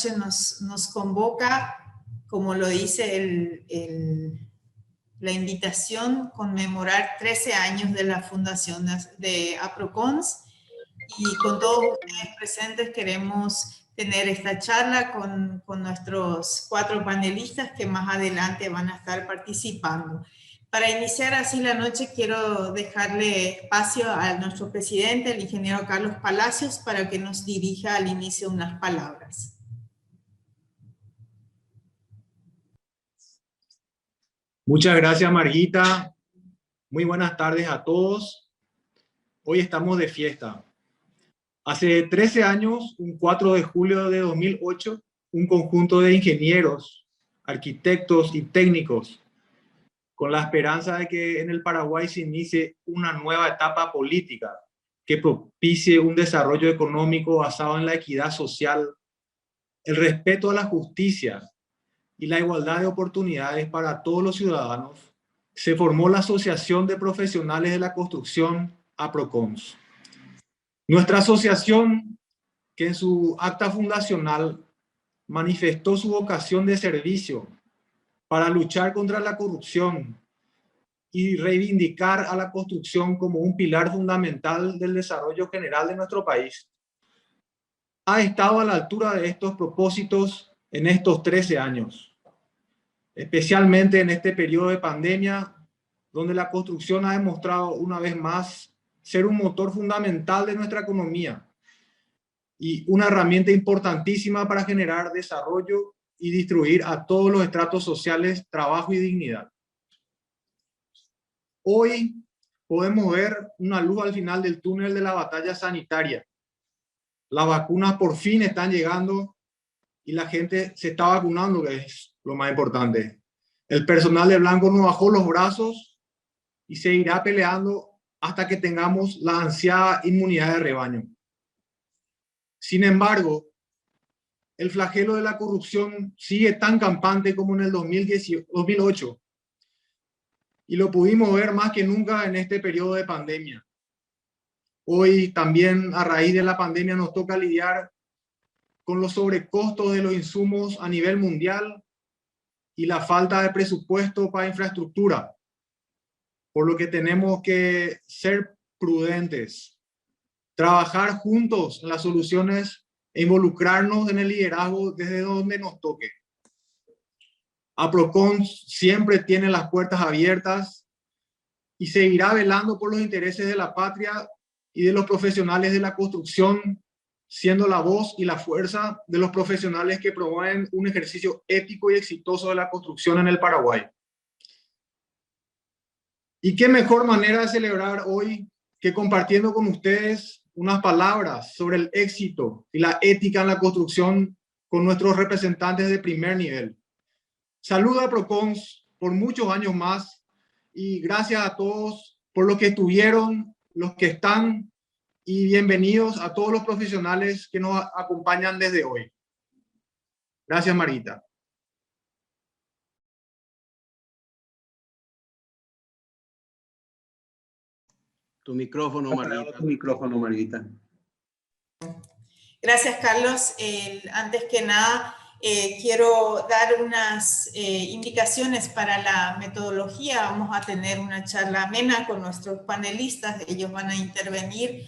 noche nos convoca, como lo dice la invitación, conmemorar 13 años de la fundación de APROCONS, y con todos ustedes presentes queremos tener esta charla con nuestros 4 panelistas que más adelante van a estar participando. Para iniciar así la noche, quiero dejarle espacio a nuestro presidente, el ingeniero Carlos Palacios, para que nos dirija al inicio unas palabras. Muchas gracias, Marguita. Muy buenas tardes a todos. Hoy estamos de fiesta. Hace 13 años, un 4 de julio de 2008, un conjunto de ingenieros, arquitectos y técnicos, con la esperanza de que en el Paraguay se inicie una nueva etapa política que propicie un desarrollo económico basado en la equidad social, el respeto a la justicia y la igualdad de oportunidades para todos los ciudadanos, se formó la Asociación de Profesionales de la Construcción, APROCONS. Nuestra asociación, que en su acta fundacional manifestó su vocación de servicio para luchar contra la corrupción y reivindicar a la construcción como un pilar fundamental del desarrollo general de nuestro país, ha estado a la altura de estos propósitos en estos 13 años, especialmente en este periodo de pandemia, donde la construcción ha demostrado una vez más ser un motor fundamental de nuestra economía y una herramienta importantísima para generar desarrollo y distribuir a todos los estratos sociales trabajo y dignidad. Hoy podemos ver una luz al final del túnel de la batalla sanitaria. Las vacunas por fin están llegando y la gente se está vacunando, que es lo más importante. El personal de blanco no bajó los brazos y seguirá peleando hasta que tengamos la ansiada inmunidad de rebaño. Sin embargo, el flagelo de la corrupción sigue tan campante como en el 2008, y lo pudimos ver más que nunca en este periodo de pandemia. Hoy también, a raíz de la pandemia, nos toca lidiar con los sobrecostos de los insumos a nivel mundial y la falta de presupuesto para infraestructura, por lo que tenemos que ser prudentes, trabajar juntos en las soluciones e involucrarnos en el liderazgo desde donde nos toque. APROCONS siempre tiene las puertas abiertas y seguirá velando por los intereses de la patria y de los profesionales de la construcción, siendo la voz y la fuerza de los profesionales que promueven un ejercicio ético y exitoso de la construcción en el Paraguay. Y qué mejor manera de celebrar hoy que compartiendo con ustedes unas palabras sobre el éxito y la ética en la construcción con nuestros representantes de primer nivel. Saludo a APROCONS por muchos años más y gracias a todos por los que estuvieron, los que están, y bienvenidos a todos los profesionales que nos acompañan desde hoy. Gracias, Marita. Tu micrófono, Marita. Tu micrófono, Marita. Gracias, Carlos. Antes que nada, quiero dar unas indicaciones para la metodología. Vamos a tener una charla amena con nuestros panelistas. Ellos van a intervenir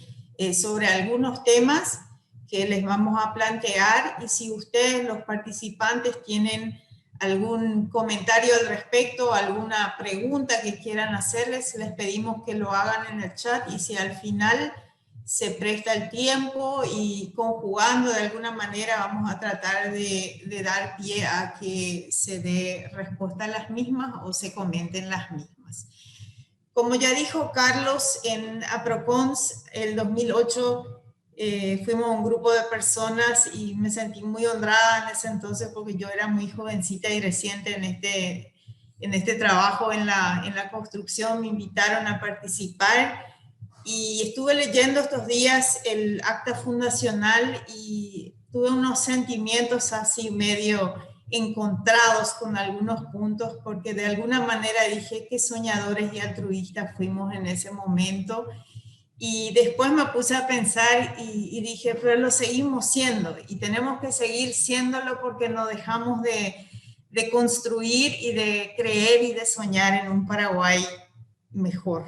sobre algunos temas que les vamos a plantear, y si ustedes, los participantes, tienen algún comentario al respecto, alguna pregunta que quieran hacerles, les pedimos que lo hagan en el chat, y si al final se presta el tiempo y conjugando de alguna manera vamos a tratar de dar pie a que se dé respuesta a las mismas o se comenten las mismas. Como ya dijo Carlos, en APROCONS el 2008 fuimos un grupo de personas y me sentí muy honrada en ese entonces porque yo era muy jovencita y reciente en este trabajo en la construcción. Me invitaron a participar y estuve leyendo estos días el acta fundacional y tuve unos sentimientos así medio encontrados con algunos puntos, porque de alguna manera dije qué soñadores y altruistas fuimos en ese momento. Y después me puse a pensar y dije, pero lo seguimos siendo y tenemos que seguir siéndolo porque no dejamos de construir y de creer y de soñar en un Paraguay mejor.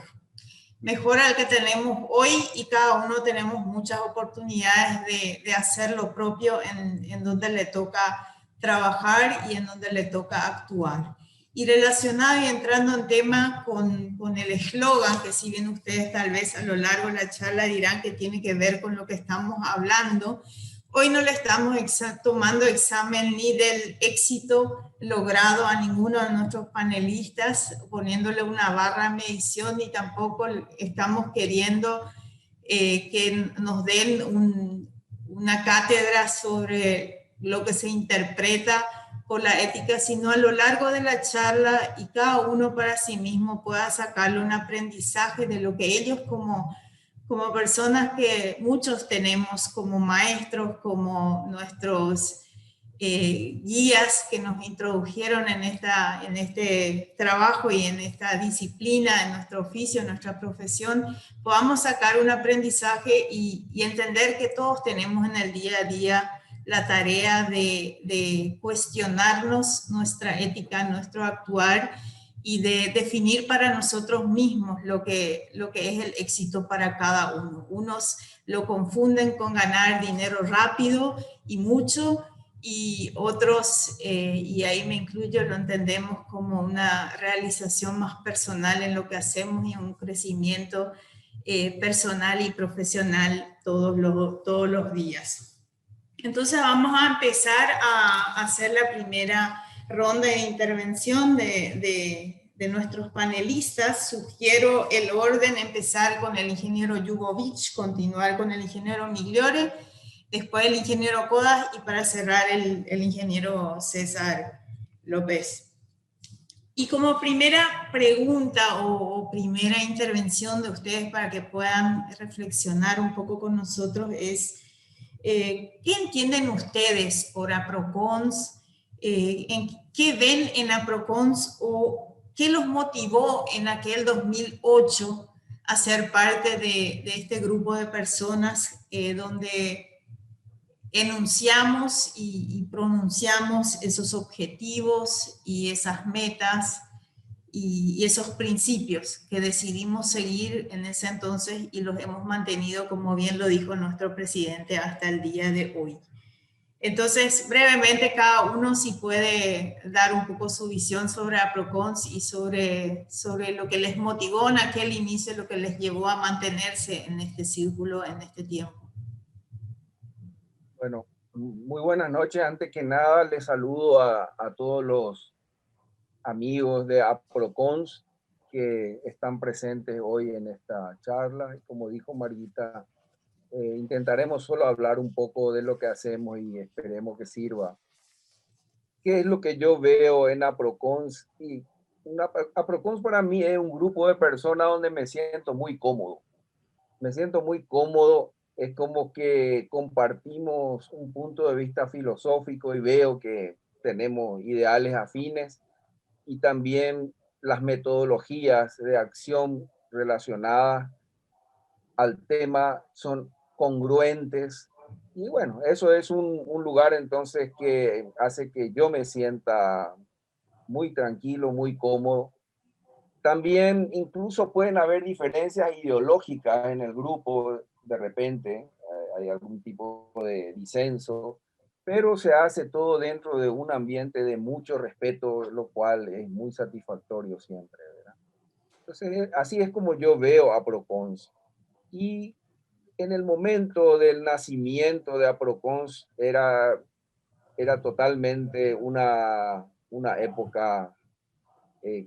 Mejor al que tenemos hoy, y cada uno tenemos muchas oportunidades de hacer lo propio en donde le toca trabajar y en donde le toca actuar. Y relacionado y entrando en tema con el eslogan, que si bien ustedes tal vez a lo largo de la charla dirán que tiene que ver con lo que estamos hablando, hoy no le estamos tomando examen ni del éxito logrado a ninguno de nuestros panelistas, poniéndole una barra de medición, ni tampoco estamos queriendo que nos den una cátedra sobre lo que se interpreta por la ética, sino a lo largo de la charla y cada uno para sí mismo pueda sacarle un aprendizaje de lo que ellos como personas que muchos tenemos como maestros, como nuestros guías que nos introdujeron en este trabajo y en esta disciplina, en nuestro oficio, en nuestra profesión, podamos sacar un aprendizaje y entender que todos tenemos en el día a día la tarea de cuestionarnos nuestra ética, nuestro actuar y de definir para nosotros mismos lo que es el éxito para cada uno. Unos lo confunden con ganar dinero rápido y mucho, y otros, y ahí me incluyo, lo entendemos como una realización más personal en lo que hacemos y un crecimiento personal y profesional todos los días. Entonces vamos a empezar a hacer la primera ronda de intervención de nuestros panelistas. Sugiero el orden: empezar con el ingeniero Yugovic, continuar con el ingeniero Migliore, después el ingeniero Codas y para cerrar el ingeniero César López. Y como primera pregunta o primera intervención de ustedes para que puedan reflexionar un poco con nosotros es, ¿qué entienden ustedes por APROCONS? ¿Qué ven en APROCONS o qué los motivó en aquel 2008 a ser parte de este grupo de personas donde enunciamos y pronunciamos esos objetivos y esas metas y esos principios que decidimos seguir en ese entonces y los hemos mantenido, como bien lo dijo nuestro presidente, hasta el día de hoy? Entonces, brevemente, cada uno si puede dar un poco su visión sobre APROCONS y sobre lo que les motivó en aquel inicio, lo que les llevó a mantenerse en este círculo en este tiempo. Bueno, muy buenas noches. Antes que nada, les saludo a todos los amigos de APROCONS que están presentes hoy en esta charla. Como dijo Marguita, intentaremos solo hablar un poco de lo que hacemos y esperemos que sirva. ¿Qué es lo que yo veo en APROCONS? APROCONS para mí es un grupo de personas donde me siento muy cómodo. Me siento muy cómodo. Es como que compartimos un punto de vista filosófico y veo que tenemos ideales afines y también las metodologías de acción relacionadas al tema son congruentes. Y bueno, eso es un lugar entonces que hace que yo me sienta muy tranquilo, muy cómodo. También incluso pueden haber diferencias ideológicas en el grupo, de repente hay algún tipo de disenso, pero se hace todo dentro de un ambiente de mucho respeto, lo cual es muy satisfactorio siempre, ¿verdad? Entonces, así es como yo veo a APROCONS. Y en el momento del nacimiento de APROCONS era totalmente una época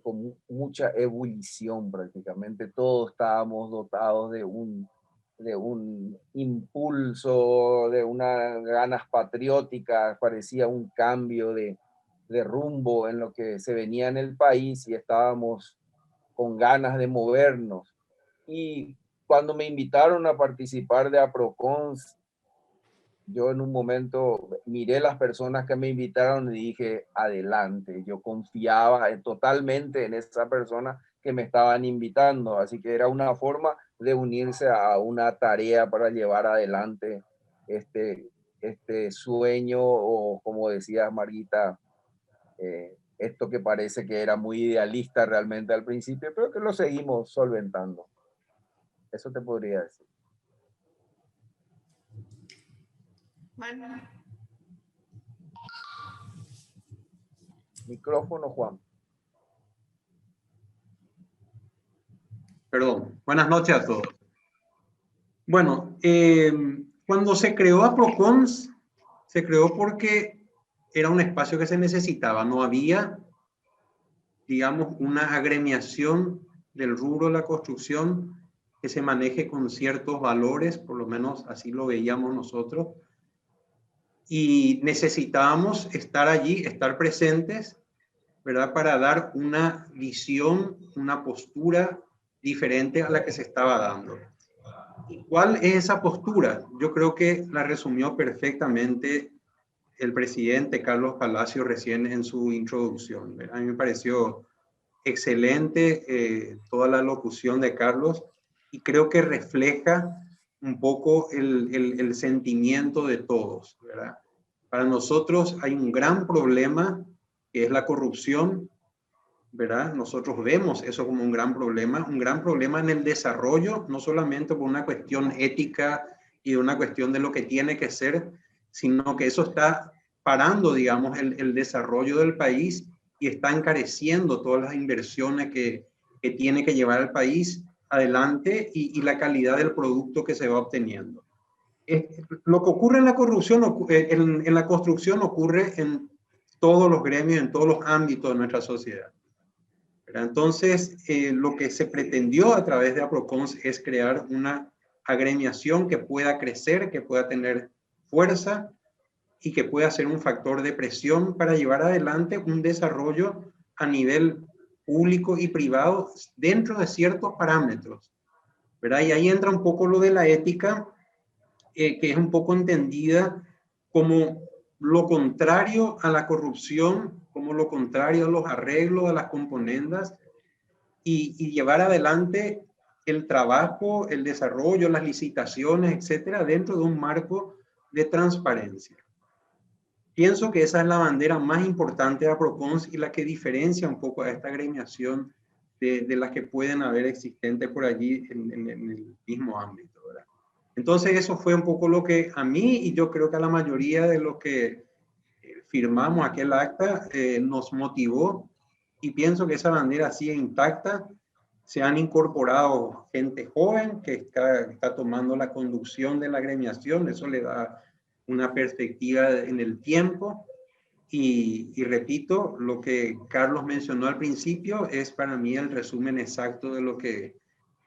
con mucha ebullición prácticamente. Todos estábamos dotados de un impulso, de unas ganas patrióticas, parecía un cambio de rumbo en lo que se venía en el país y estábamos con ganas de movernos. Y cuando me invitaron a participar de APROCONS, yo en un momento miré las personas que me invitaron y dije, adelante. Yo confiaba totalmente en esa persona que me estaban invitando. Así que era una forma de unirse a una tarea para llevar adelante este sueño, o como decía Marguita, esto que parece que era muy idealista realmente al principio, pero que lo seguimos solventando. Eso te podría decir. Bueno. Micrófono, Juan. Perdón, buenas noches a todos. Bueno, cuando se creó APROCONS, se creó porque era un espacio que se necesitaba. No había, digamos, una agremiación del rubro de la construcción que se maneje con ciertos valores, por lo menos así lo veíamos nosotros. Y necesitábamos estar allí, estar presentes, ¿verdad? Para dar una visión, una postura diferente a la que se estaba dando. ¿Y cuál es esa postura? Yo creo que la resumió perfectamente el presidente Carlos Palacio recién en su introducción, ¿verdad? A mí me pareció excelente toda la locución de Carlos, y creo que refleja un poco el sentimiento de todos, ¿verdad? Para nosotros hay un gran problema que es la corrupción, ¿verdad? Nosotros vemos eso como un gran problema en el desarrollo, no solamente por una cuestión ética y una cuestión de lo que tiene que ser, sino que eso está parando, digamos, el desarrollo del país, y está encareciendo todas las inversiones que tiene que llevar el país adelante, y la calidad del producto que se va obteniendo. Lo que ocurre en la corrupción, en la construcción, ocurre en todos los gremios, en todos los ámbitos de nuestra sociedad. Entonces, lo que se pretendió a través de APROCONS es crear una agremiación que pueda crecer, que pueda tener fuerza y que pueda ser un factor de presión para llevar adelante un desarrollo a nivel público y privado dentro de ciertos parámetros, ¿verdad? Y ahí entra un poco lo de la ética, que es un poco entendida como lo contrario a la corrupción, como lo contrario a los arreglos, a las componendas, y llevar adelante el trabajo, el desarrollo, las licitaciones, etcétera, dentro de un marco de transparencia. Pienso que esa es la bandera más importante de APROCONS y la que diferencia un poco a esta agremiación de las que pueden haber existentes por allí en el mismo ámbito, ¿verdad? Entonces eso fue un poco lo que a mí, y yo creo que a la mayoría de los que firmamos aquel acta, nos motivó, y pienso que esa bandera sigue intacta. Se han incorporado gente joven que está tomando la conducción de la agremiación, eso le da una perspectiva en el tiempo, y repito, lo que Carlos mencionó al principio es para mí el resumen exacto de lo que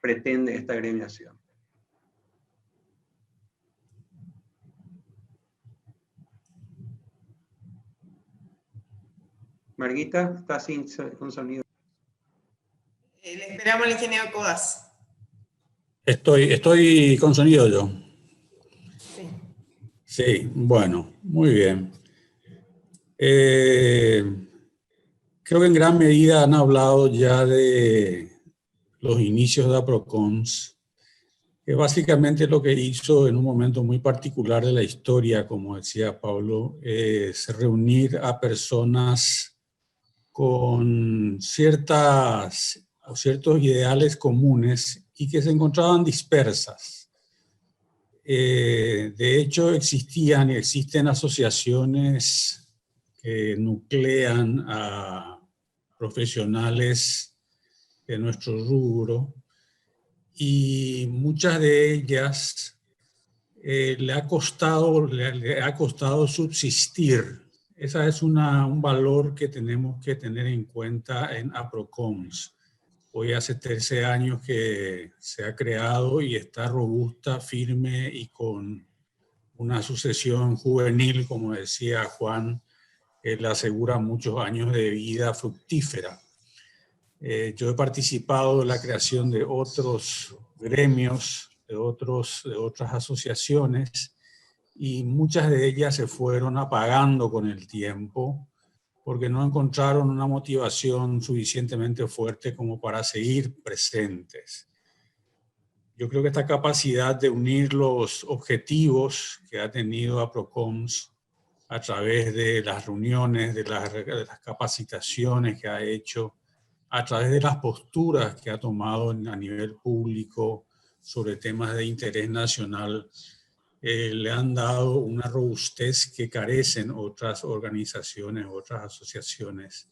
pretende esta agremiación. Marguita, está sin sonido. Le esperamos al ingeniero Codas. Estoy con sonido yo. Sí. Sí, bueno, muy bien. Creo que en gran medida han hablado ya de los inicios de APROCONS, que básicamente lo que hizo en un momento muy particular de la historia, como decía Pablo, es reunir a personas con ciertos ideales comunes y que se encontraban dispersas. De hecho, existían y existen asociaciones que nuclean a profesionales de nuestro rubro, y muchas de ellas le ha costado subsistir. Ese es un valor que tenemos que tener en cuenta en APROCONS. Hoy hace 13 años que se ha creado y está robusta, firme y con una sucesión juvenil, como decía Juan, que le asegura muchos años de vida fructífera. Yo he participado en la creación de otros gremios, de otras asociaciones, y muchas de ellas se fueron apagando con el tiempo porque no encontraron una motivación suficientemente fuerte como para seguir presentes. yo creo que esta capacidad de unir los objetivos que ha tenido APROCONS a través de las reuniones, de las capacitaciones que ha hecho, a través de las posturas que ha tomado a nivel público sobre temas de interés nacional, le han dado una robustez que carecen otras organizaciones, otras asociaciones.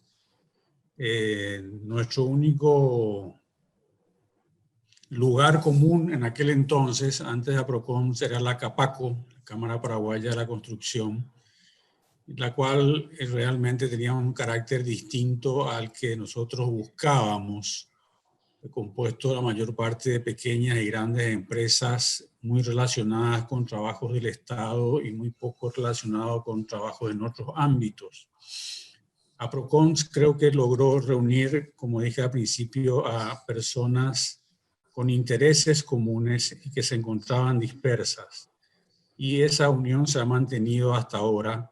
Nuestro único lugar común en aquel entonces, antes de APROCONS, era la CAPACO, la Cámara Paraguaya de la Construcción, la cual realmente tenía un carácter distinto al que nosotros buscábamos, compuesto la mayor parte de pequeñas y grandes empresas muy relacionadas con trabajos del Estado y muy poco relacionados con trabajos en otros ámbitos. APROCONS creo que logró reunir, como dije al principio, a personas con intereses comunes y que se encontraban dispersas. Y esa unión se ha mantenido hasta ahora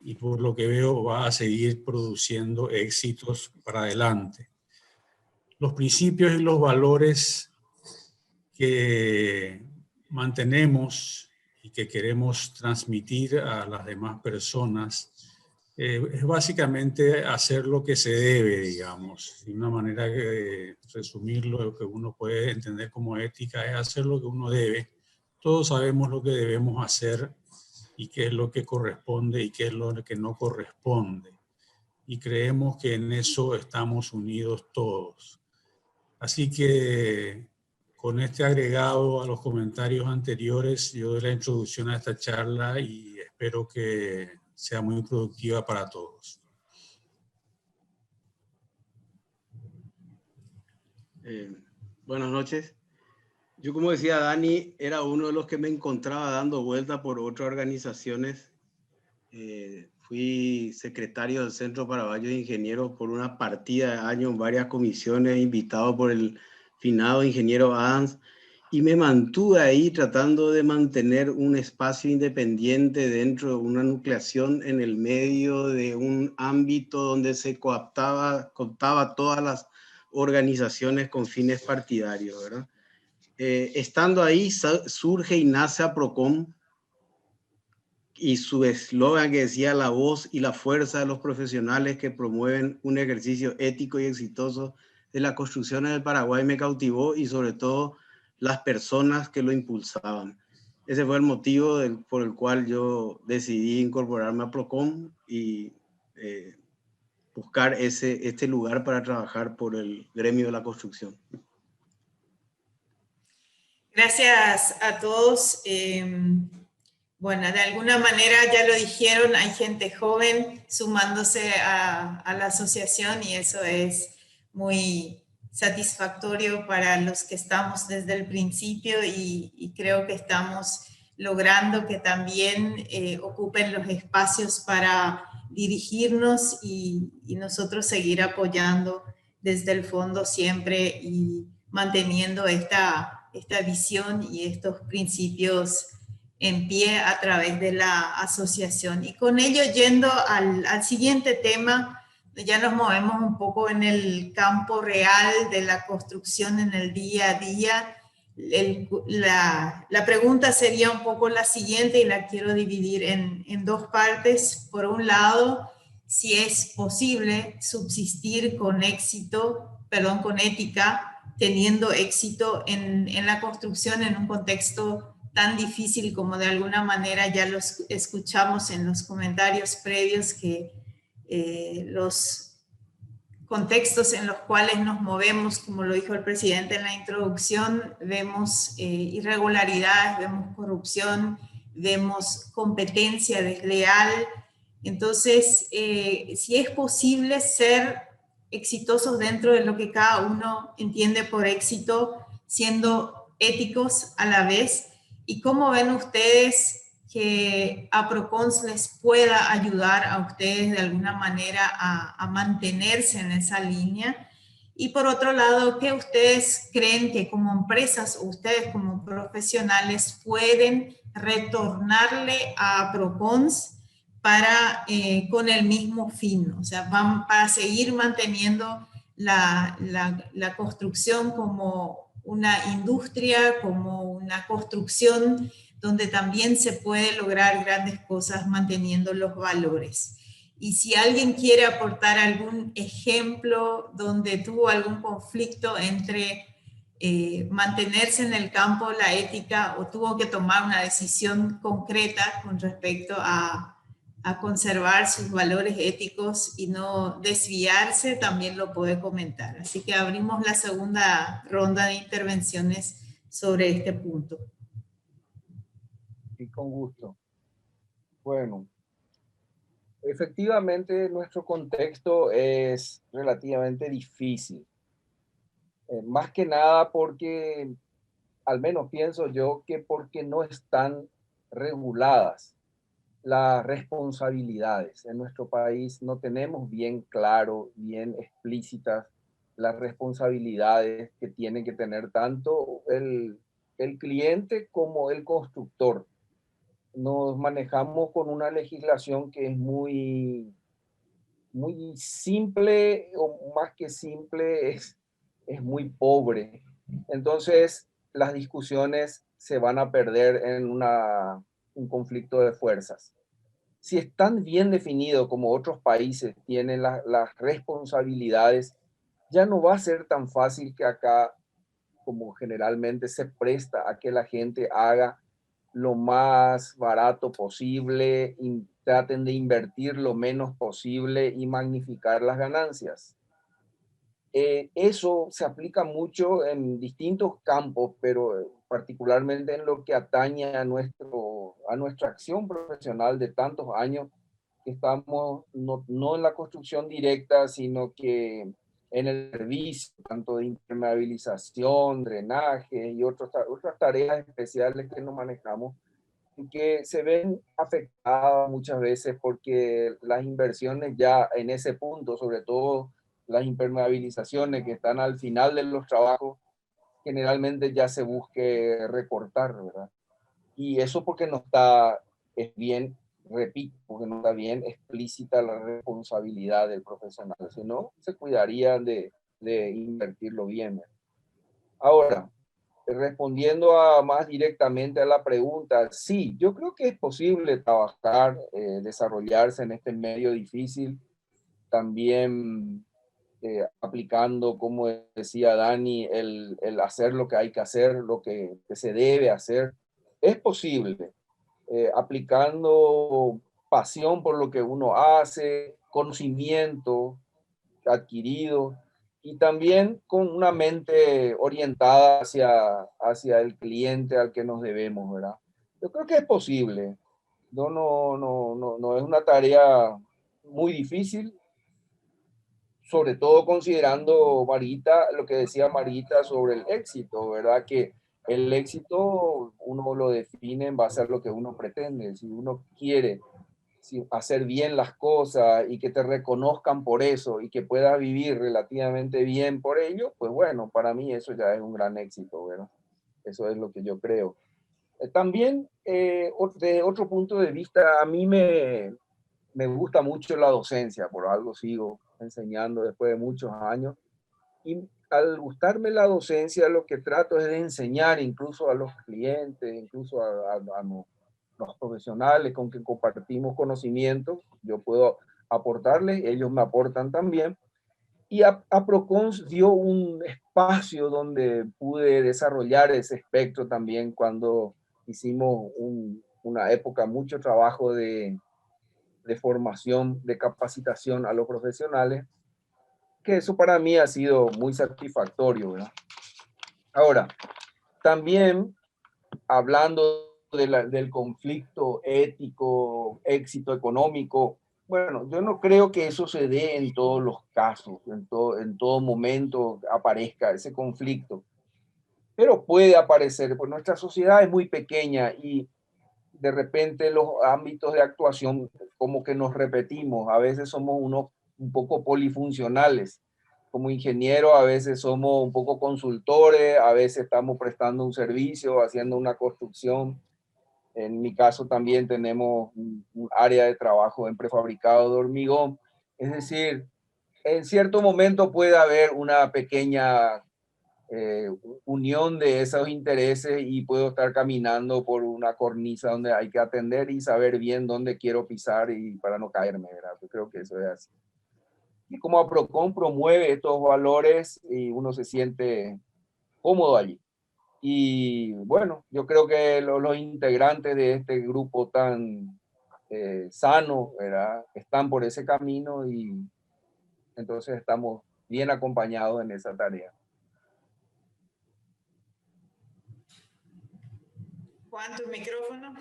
y por lo que veo va a seguir produciendo éxitos para adelante. Los principios y los valores que mantenemos y que queremos transmitir a las demás personas es básicamente hacer lo que se debe, digamos. Y una manera de resumirlo, lo que uno puede entender como ética es hacer lo que uno debe. Todos sabemos lo que debemos hacer y qué es lo que corresponde y qué es lo que no corresponde. Y creemos que en eso estamos unidos todos. Así que con este agregado a los comentarios anteriores, yo doy la introducción a esta charla y espero que sea muy productiva para todos. Buenas noches. Yo, como decía Dani, era uno de los que me encontraba dando vuelta por otras organizaciones. Fui secretario del Centro Paraguayo de Ingenieros por una partida de años en varias comisiones, invitado por el finado ingeniero Adams, y me mantuve ahí tratando de mantener un espacio independiente dentro de una nucleación en el medio de un ámbito donde se cooptaba todas las organizaciones con fines partidarios, ¿verdad? Estando ahí surge y nace APROCON y su eslogan que decía la voz y la fuerza de los profesionales que promueven un ejercicio ético y exitoso de la construcción en el Paraguay me cautivó, y sobre todo las personas que lo impulsaban. Ese fue el motivo por el cual yo decidí incorporarme a APROCON y buscar este lugar para trabajar por el gremio de la construcción. Gracias a todos. Bueno, de alguna manera ya lo dijeron, hay gente joven sumándose a la asociación y eso es muy satisfactorio para los que estamos desde el principio y creo que estamos logrando que también ocupen los espacios para dirigirnos y nosotros seguir apoyando desde el fondo siempre y manteniendo esta visión y estos principios en pie a través de la asociación. Y con ello, yendo al siguiente tema, ya nos movemos un poco en el campo real de la construcción en el día a día. La pregunta sería un poco la siguiente y la quiero dividir en dos partes. Por un lado, si es posible subsistir con ética, teniendo éxito en la construcción en un contexto tan difícil como de alguna manera ya los escuchamos en los comentarios previos, que los contextos en los cuales nos movemos, como lo dijo el presidente en la introducción, vemos irregularidades, vemos corrupción, vemos competencia desleal. Entonces, si es posible ser exitosos dentro de lo que cada uno entiende por éxito, siendo éticos a la vez, ¿y cómo ven ustedes que APROCONS les pueda ayudar a ustedes de alguna manera a mantenerse en esa línea? Y por otro lado, ¿qué ustedes creen que como empresas o ustedes como profesionales pueden retornarle a APROCONS para, con el mismo fin? O sea, para seguir manteniendo la construcción como una industria, como una construcción, donde también se puede lograr grandes cosas manteniendo los valores. Y si alguien quiere aportar algún ejemplo donde tuvo algún conflicto entre mantenerse en el campo la ética o tuvo que tomar una decisión concreta con respecto a conservar sus valores éticos y no desviarse, también lo puede comentar. Así que abrimos la segunda ronda de intervenciones sobre este punto. Y con gusto. Bueno, efectivamente nuestro contexto es relativamente difícil. Más que nada porque, al menos pienso yo, que porque no están reguladas las responsabilidades. En nuestro país no tenemos bien claro, bien explícitas las responsabilidades que tiene que tener tanto el cliente como el constructor. Nos manejamos con una legislación que es muy simple, o más que simple, es muy pobre. Entonces, las discusiones se van a perder en un conflicto de fuerzas. Si están bien definidos como otros países tienen las responsabilidades, ya no va a ser tan fácil que acá, como generalmente se presta a que la gente haga lo más barato posible, y traten de invertir lo menos posible y magnificar las ganancias. Eso se aplica mucho en distintos campos, pero particularmente en lo que atañe a nuestra acción profesional de tantos años que estamos no en la construcción directa, sino que en el servicio, tanto de impermeabilización, drenaje y otras tareas especiales que nos manejamos, y que se ven afectadas muchas veces porque las inversiones ya en ese punto, sobre todo las impermeabilizaciones que están al final de los trabajos, generalmente ya se busque recortar, ¿verdad? Y eso porque no está bien, repito, porque no está bien explícita la responsabilidad del profesional, si no, se cuidarían de invertirlo bien. Ahora, respondiendo más directamente a la pregunta, sí, yo creo que es posible trabajar, desarrollarse en este medio difícil, también aplicando, como decía Dani, el hacer lo que hay que hacer, lo que se debe hacer. Es posible, aplicando pasión por lo que uno hace, conocimiento adquirido y también con una mente orientada hacia el cliente al que nos debemos, ¿verdad? Yo creo que es posible. No es una tarea muy difícil, sobre todo considerando, Marita, lo que decía Marita sobre el éxito, ¿verdad? Que el éxito uno lo define en base a lo que uno pretende. Si uno quiere hacer bien las cosas y que te reconozcan por eso y que puedas vivir relativamente bien por ello, pues bueno, para mí eso ya es un gran éxito, ¿verdad? Eso es lo que yo creo. También, de otro punto de vista, a mí me gusta mucho la docencia, por algo sigo enseñando después de muchos años. Y al gustarme la docencia, lo que trato es de enseñar incluso a los clientes, incluso a los profesionales con que compartimos conocimientos. Yo puedo aportarles, ellos me aportan también. Y APROCONS dio un espacio donde pude desarrollar ese espectro también cuando hicimos una época, mucho trabajo de formación, de capacitación a los profesionales, que eso para mí ha sido muy satisfactorio, ¿verdad? Ahora, también hablando del conflicto ético, éxito económico, bueno, yo no creo que eso se dé en todos los casos, en todo momento aparezca ese conflicto, pero puede aparecer, pues nuestra sociedad es muy pequeña y de repente los ámbitos de actuación como que nos repetimos, a veces somos un poco polifuncionales. Como ingeniero a veces somos un poco consultores, a veces estamos prestando un servicio, haciendo una construcción. En mi caso también tenemos un área de trabajo en prefabricado de hormigón. Es decir, en cierto momento puede haber una pequeña unión de esos intereses y puedo estar caminando por una cornisa donde hay que atender y saber bien dónde quiero pisar y para no caerme, ¿verdad? Yo creo que eso es así. Y como APROCON promueve estos valores y uno se siente cómodo allí. Y bueno, yo creo que los integrantes de este grupo tan sano, ¿verdad? Están por ese camino y entonces estamos bien acompañados en esa tarea. Juan, tu micrófono.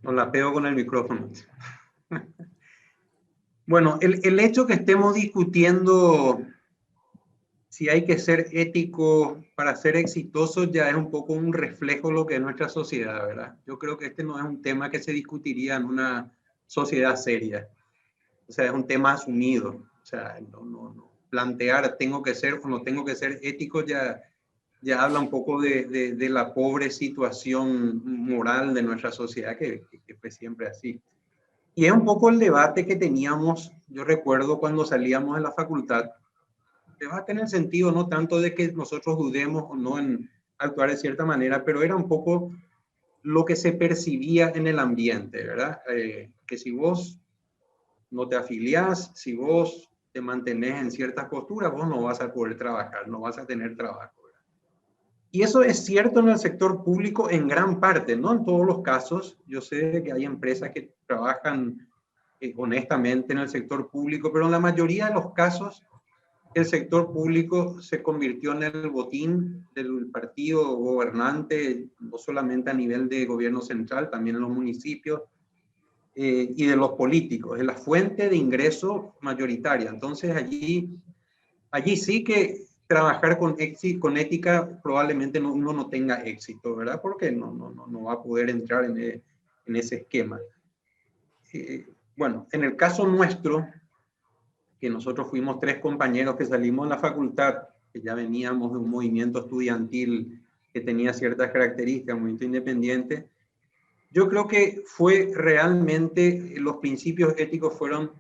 No la pego con el micrófono. Bueno, el hecho que estemos discutiendo si hay que ser ético para ser exitoso ya es un poco un reflejo de lo que es nuestra sociedad, ¿verdad? Yo creo que este no es un tema que se discutiría en una sociedad seria. O sea, es un tema asumido. O sea, no. Plantear tengo que ser o no tengo que ser ético ya habla un poco de la pobre situación moral de nuestra sociedad que fue siempre así. Y es un poco el debate que teníamos, yo recuerdo cuando salíamos de la facultad, debate en el sentido no tanto de que nosotros dudemos o no en actuar de cierta manera, pero era un poco lo que se percibía en el ambiente, ¿verdad? Que si vos no te afiliás, si vos te mantenés en ciertas posturas, vos no vas a poder trabajar, no vas a tener trabajo. ¿Verdad? Y eso es cierto en el sector público en gran parte, no en todos los casos. Yo sé que hay empresas que trabajan honestamente en el sector público, pero en la mayoría de los casos el sector público se convirtió en el botín del partido gobernante, no solamente a nivel de gobierno central, también en los municipios, y de los políticos, es la fuente de ingreso mayoritaria. Entonces allí sí que trabajar con ética probablemente uno no tenga éxito, ¿verdad? Porque no va a poder entrar en ese esquema. Bueno, en el caso nuestro, que nosotros fuimos 3 compañeros que salimos de la facultad, que ya veníamos de un movimiento estudiantil que tenía ciertas características, movimiento independiente, yo creo que fue realmente, los principios éticos fueron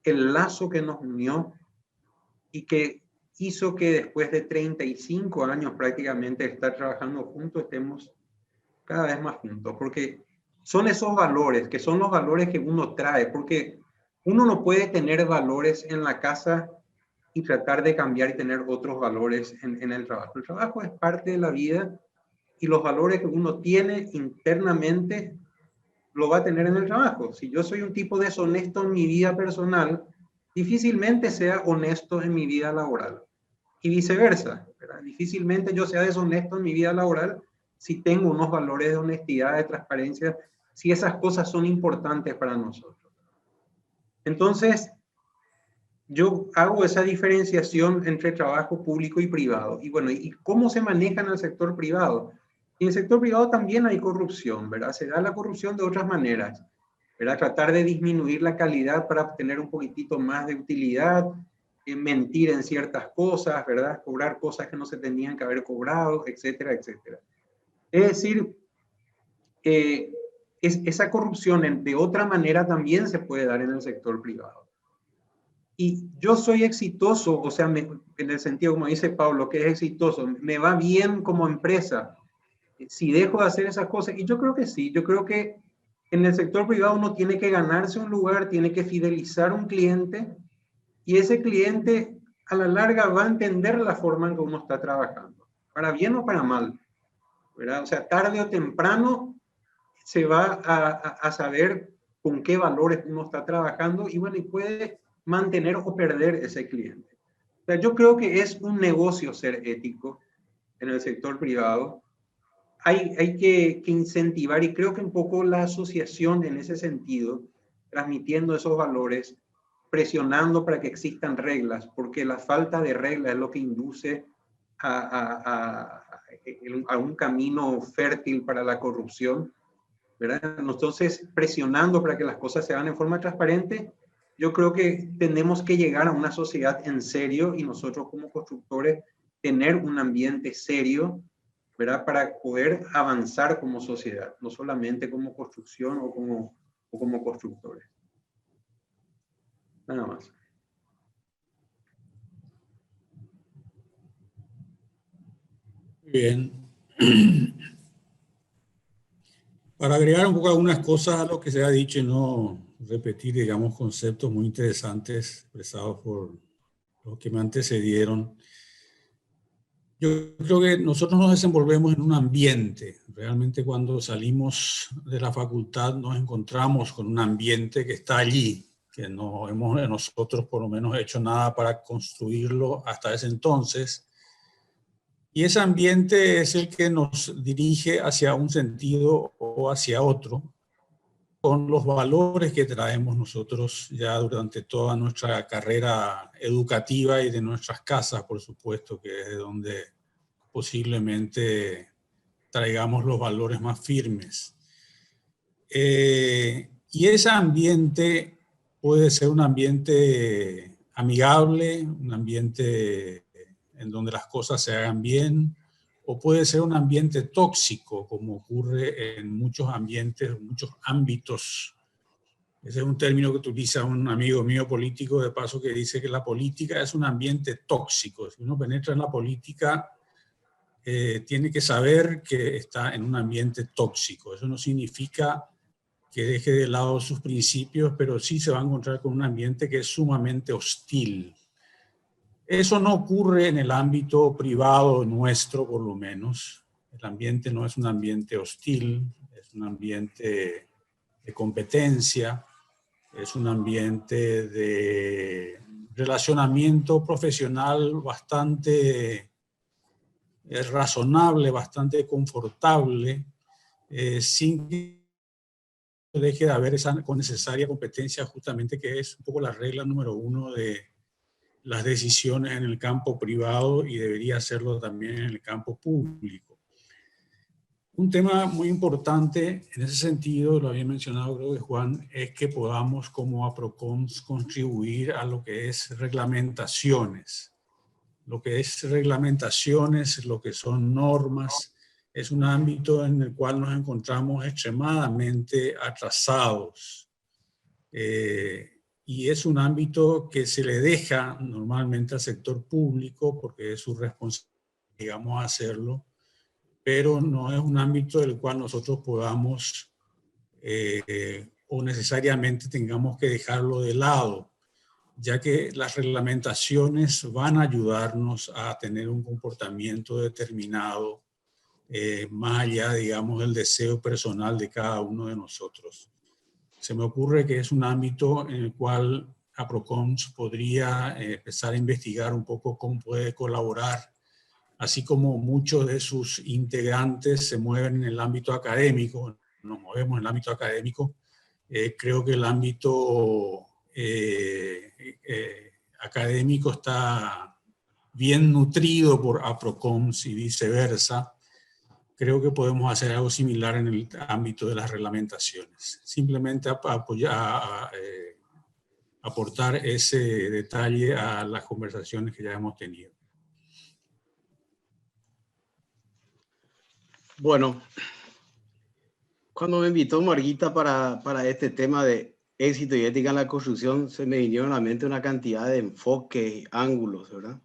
el lazo que nos unió y que hizo que después de 35 años prácticamente de estar trabajando juntos, estemos cada vez más juntos, porque son esos valores, que son los valores que uno trae, porque uno no puede tener valores en la casa y tratar de cambiar y tener otros valores en el trabajo. El trabajo es parte de la vida y los valores que uno tiene internamente lo va a tener en el trabajo. Si yo soy un tipo deshonesto en mi vida personal, difícilmente sea honesto en mi vida laboral. Y viceversa, ¿verdad? Difícilmente yo sea deshonesto en mi vida laboral si tengo unos valores de honestidad, de transparencia, si esas cosas son importantes para nosotros. Entonces, yo hago esa diferenciación entre trabajo público y privado. Y bueno, ¿y cómo se maneja en el sector privado? En el sector privado también hay corrupción, ¿verdad? Se da la corrupción de otras maneras, ¿verdad? Tratar de disminuir la calidad para obtener un poquitito más de utilidad, mentir en ciertas cosas, ¿verdad? Cobrar cosas que no se tenían que haber cobrado, etcétera, etcétera. Es decir, esa corrupción de otra manera también se puede dar en el sector privado. Y yo soy exitoso, o sea, en el sentido, como dice Pablo, que es exitoso, me va bien como empresa, si dejo de hacer esas cosas. Y yo creo que sí, yo creo que en el sector privado uno tiene que ganarse un lugar, tiene que fidelizar un cliente, y ese cliente a la larga va a entender la forma en que uno está trabajando, para bien o para mal, ¿verdad? O sea, tarde o temprano se va a saber con qué valores uno está trabajando y bueno, y puede mantener o perder ese cliente. O sea, yo creo que es un negocio ser ético en el sector privado. Hay que incentivar, y creo que un poco la asociación en ese sentido, transmitiendo esos valores, presionando para que existan reglas, porque la falta de reglas es lo que induce a un camino fértil para la corrupción, ¿verdad? Entonces, presionando para que las cosas se hagan en forma transparente, yo creo que tenemos que llegar a una sociedad en serio y nosotros como constructores tener un ambiente serio, ¿verdad? Para poder avanzar como sociedad, no solamente como construcción o como constructores. Nada más. Bien. Para agregar un poco algunas cosas a lo que se ha dicho y no repetir, digamos, conceptos muy interesantes expresados por los que me antecedieron. Yo creo que nosotros nos desenvolvemos en un ambiente. Realmente cuando salimos de la facultad nos encontramos con un ambiente que está allí, que no hemos nosotros por lo menos hecho nada para construirlo hasta ese entonces. Y ese ambiente es el que nos dirige hacia un sentido o hacia otro, con los valores que traemos nosotros ya durante toda nuestra carrera educativa y de nuestras casas, por supuesto, que es de donde posiblemente traigamos los valores más firmes. Y ese ambiente puede ser un ambiente amigable, un ambiente en donde las cosas se hagan bien, o puede ser un ambiente tóxico, como ocurre en muchos ambientes, muchos ámbitos. Ese es un término que utiliza un amigo mío político, de paso, que dice que la política es un ambiente tóxico. Si uno penetra en la política, tiene que saber que está en un ambiente tóxico. Eso no significa que deje de lado sus principios, pero sí se va a encontrar con un ambiente que es sumamente hostil. Eso no ocurre en el ámbito privado nuestro, por lo menos. El ambiente no es un ambiente hostil, es un ambiente de competencia, es un ambiente de relacionamiento profesional bastante razonable, bastante confortable, sin que deje de haber esa necesaria competencia, justamente, que es un poco la regla número uno de las decisiones en el campo privado y debería serlo también en el campo público. Un tema muy importante en ese sentido, lo había mencionado creo que Juan, es que podamos como APROCONS contribuir a lo que es reglamentaciones. Lo que es reglamentaciones, lo que son normas, es un ámbito en el cual nos encontramos extremadamente atrasados. Y es un ámbito que se le deja normalmente al sector público porque es su responsabilidad, digamos, hacerlo, pero no es un ámbito del cual nosotros podamos o necesariamente tengamos que dejarlo de lado, ya que las reglamentaciones van a ayudarnos a tener un comportamiento determinado, más allá, digamos, del deseo personal de cada uno de nosotros. Se me ocurre que es un ámbito en el cual APROCONS podría empezar a investigar un poco cómo puede colaborar, así como muchos de sus integrantes se mueven en el ámbito académico, nos movemos en el ámbito académico. Creo que el ámbito académico está bien nutrido por APROCONS y viceversa. Creo que podemos hacer algo similar en el ámbito de las reglamentaciones. Simplemente aportar ese detalle a las conversaciones que ya hemos tenido. Bueno, cuando me invitó Marguita para este tema de éxito y ética en la construcción, se me vinieron a la mente una cantidad de enfoques y ángulos, ¿verdad?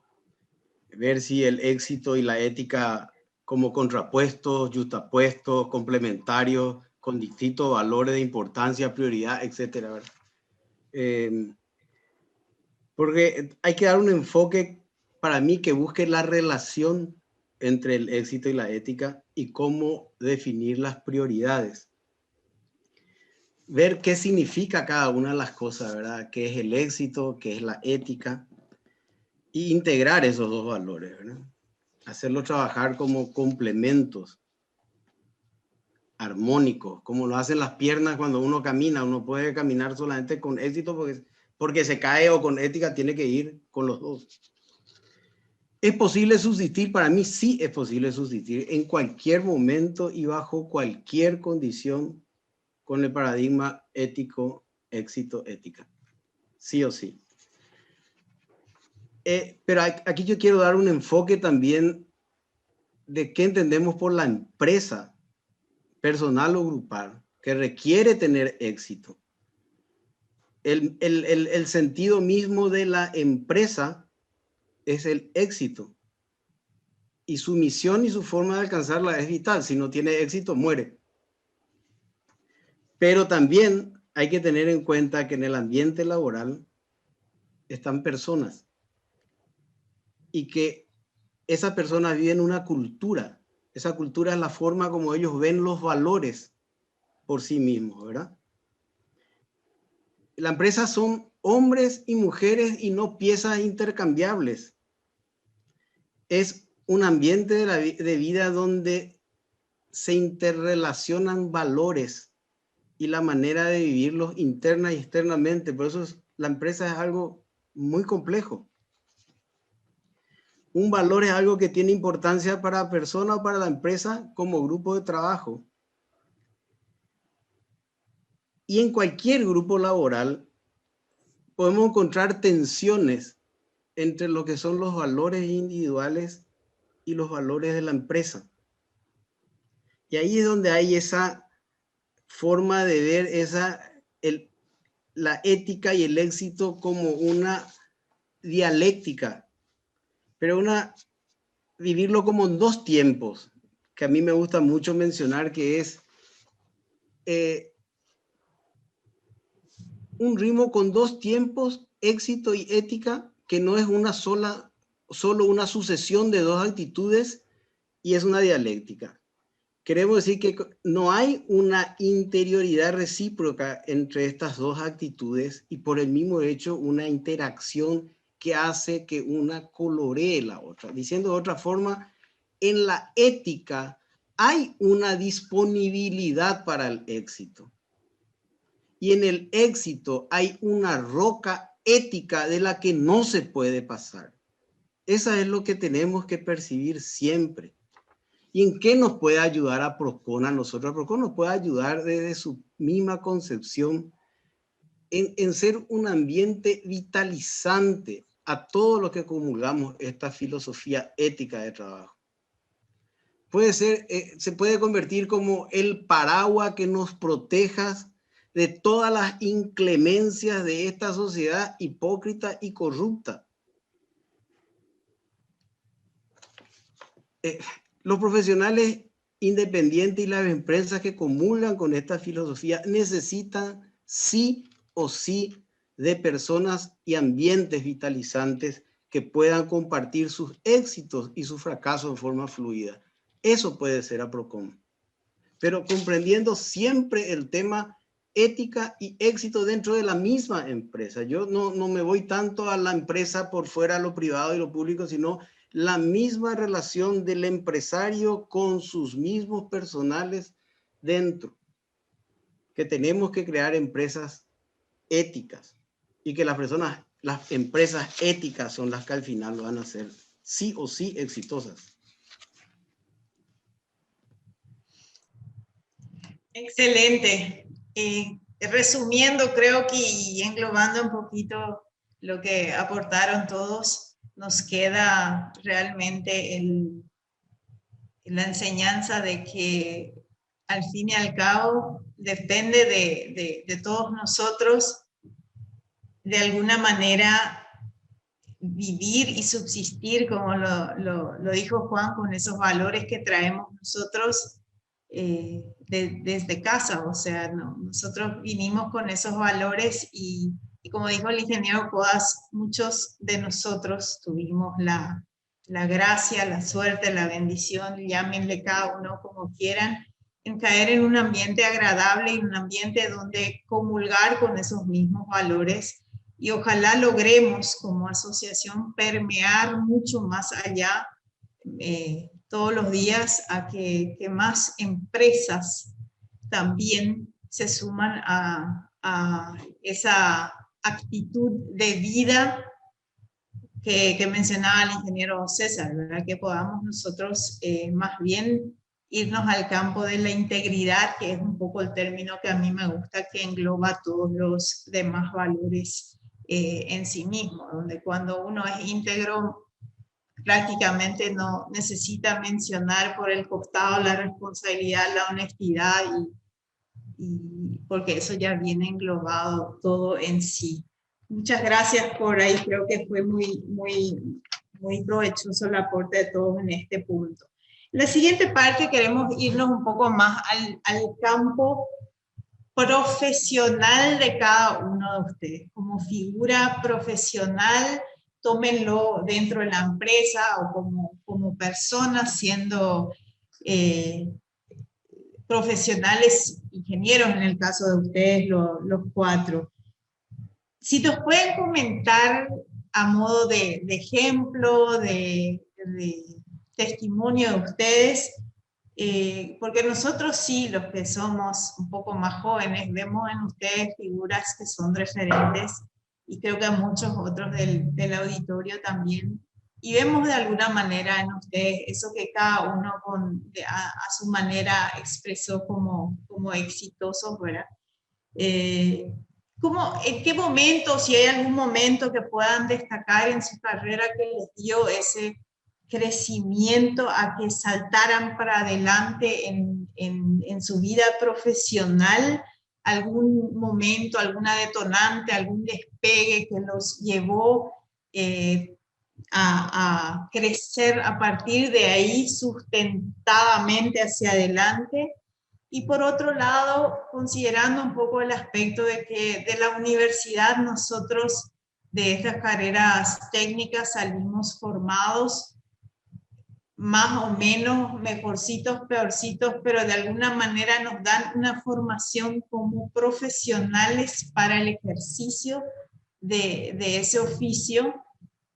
Ver si el éxito y la ética como contrapuestos, justapuestos, complementarios, con distintos valores de importancia, prioridad, etcétera, ¿verdad? Porque hay que dar un enfoque, para mí, que busque la relación entre el éxito y la ética y cómo definir las prioridades. Ver qué significa cada una de las cosas, ¿verdad? ¿Qué es el éxito? ¿Qué es la ética? Y integrar esos dos valores, ¿verdad? Hacerlo trabajar como complementos armónicos, como lo hacen las piernas cuando uno camina. Uno puede caminar solamente con éxito porque se cae, o con ética tiene que ir con los dos. ¿Es posible subsistir? Para mí sí es posible subsistir en cualquier momento y bajo cualquier condición con el paradigma ético, éxito, ética. Sí o sí. Pero aquí yo quiero dar un enfoque también de qué entendemos por la empresa, personal o grupal, que requiere tener éxito. El sentido mismo de la empresa es el éxito. y su misión y su forma de alcanzarla es vital. Si no tiene éxito, muere. Pero también hay que tener en cuenta que en el ambiente laboral están personas y que esas personas viven una cultura. Esa cultura es la forma como ellos ven los valores por sí mismos, ¿verdad? La empresa son hombres y mujeres y no piezas intercambiables. Es un ambiente de vida donde se interrelacionan valores y la manera de vivirlos interna y externamente. Por eso la empresa es algo muy complejo. Un valor es algo que tiene importancia para la persona o para la empresa como grupo de trabajo. Y en cualquier grupo laboral podemos encontrar tensiones entre lo que son los valores individuales y los valores de la empresa. Y ahí es donde hay esa forma de ver la ética y el éxito como una dialéctica, pero vivirlo como en dos tiempos, que a mí me gusta mucho mencionar, que es un ritmo con dos tiempos, éxito y ética, que no es solo una sucesión de dos actitudes y es una dialéctica. Queremos decir que no hay una interioridad recíproca entre estas dos actitudes y por el mismo hecho una interacción que hace que una coloree la otra. Diciendo de otra forma, en la ética hay una disponibilidad para el éxito. Y en el éxito hay una roca ética de la que no se puede pasar. Esa es lo que tenemos que percibir siempre. ¿Y en qué nos puede ayudar a Procon a nosotros? Procon nos puede ayudar desde su misma concepción en ser un ambiente vitalizante a todo lo que comulgamos esta filosofía ética de trabajo. Se puede convertir como el paraguas que nos proteja de todas las inclemencias de esta sociedad hipócrita y corrupta. Los profesionales independientes y las empresas que comulgan con esta filosofía necesitan sí o sí de personas y ambientes vitalizantes que puedan compartir sus éxitos y sus fracasos en forma fluida. Eso puede ser a Procon, pero comprendiendo siempre el tema ética y éxito dentro de la misma empresa. Yo no me voy tanto a la empresa por fuera, a lo privado y lo público, sino la misma relación del empresario con sus mismos personales dentro. Que tenemos que crear empresas éticas y que las empresas éticas son las que al final lo van a hacer sí o sí exitosas. Excelente. Resumiendo, creo que y englobando un poquito lo que aportaron todos, nos queda realmente la enseñanza de que al fin y al cabo depende de todos nosotros de alguna manera vivir y subsistir, como lo dijo Juan, con esos valores que traemos nosotros desde casa. O sea, nosotros vinimos con esos valores y como dijo el ingeniero Codas, muchos de nosotros tuvimos la gracia, la suerte, la bendición, llámenle cada uno como quieran, en caer en un ambiente agradable, en un ambiente donde comulgar con esos mismos valores, y ojalá logremos como asociación permear mucho más allá todos los días a que más empresas también se suman a esa actitud de vida que mencionaba el ingeniero César, ¿verdad? Que podamos nosotros más bien irnos al campo de la integridad, que es un poco el término que a mí me gusta, que engloba todos los demás valores en sí mismo, donde cuando uno es íntegro prácticamente no necesita mencionar por el costado la responsabilidad, la honestidad, y porque eso ya viene englobado todo en sí. Muchas gracias por ahí, creo que fue muy muy provechoso el aporte de todos en este punto. En la siguiente parte queremos irnos un poco más al campo profesional de cada uno de ustedes. Como figura profesional, tómenlo dentro de la empresa o como personas siendo profesionales, ingenieros en el caso de ustedes, los cuatro. Si nos pueden comentar a modo de ejemplo, de testimonio de ustedes, porque nosotros sí, los que somos un poco más jóvenes, vemos en ustedes figuras que son referentes, y creo que muchos otros del auditorio también, y vemos de alguna manera en ustedes eso que cada uno a su manera expresó como exitosos, ¿verdad? ¿En qué momento, si hay algún momento que puedan destacar en su carrera que les dio ese crecimiento a que saltaran para adelante en su vida profesional? ¿Algún momento, alguna detonante, algún despegue que los llevó a crecer a partir de ahí sustentadamente hacia adelante? Y por otro lado, considerando un poco el aspecto de que de la universidad nosotros de estas carreras técnicas salimos formados más o menos, mejorcitos, peorcitos, pero de alguna manera nos dan una formación como profesionales para el ejercicio de ese oficio.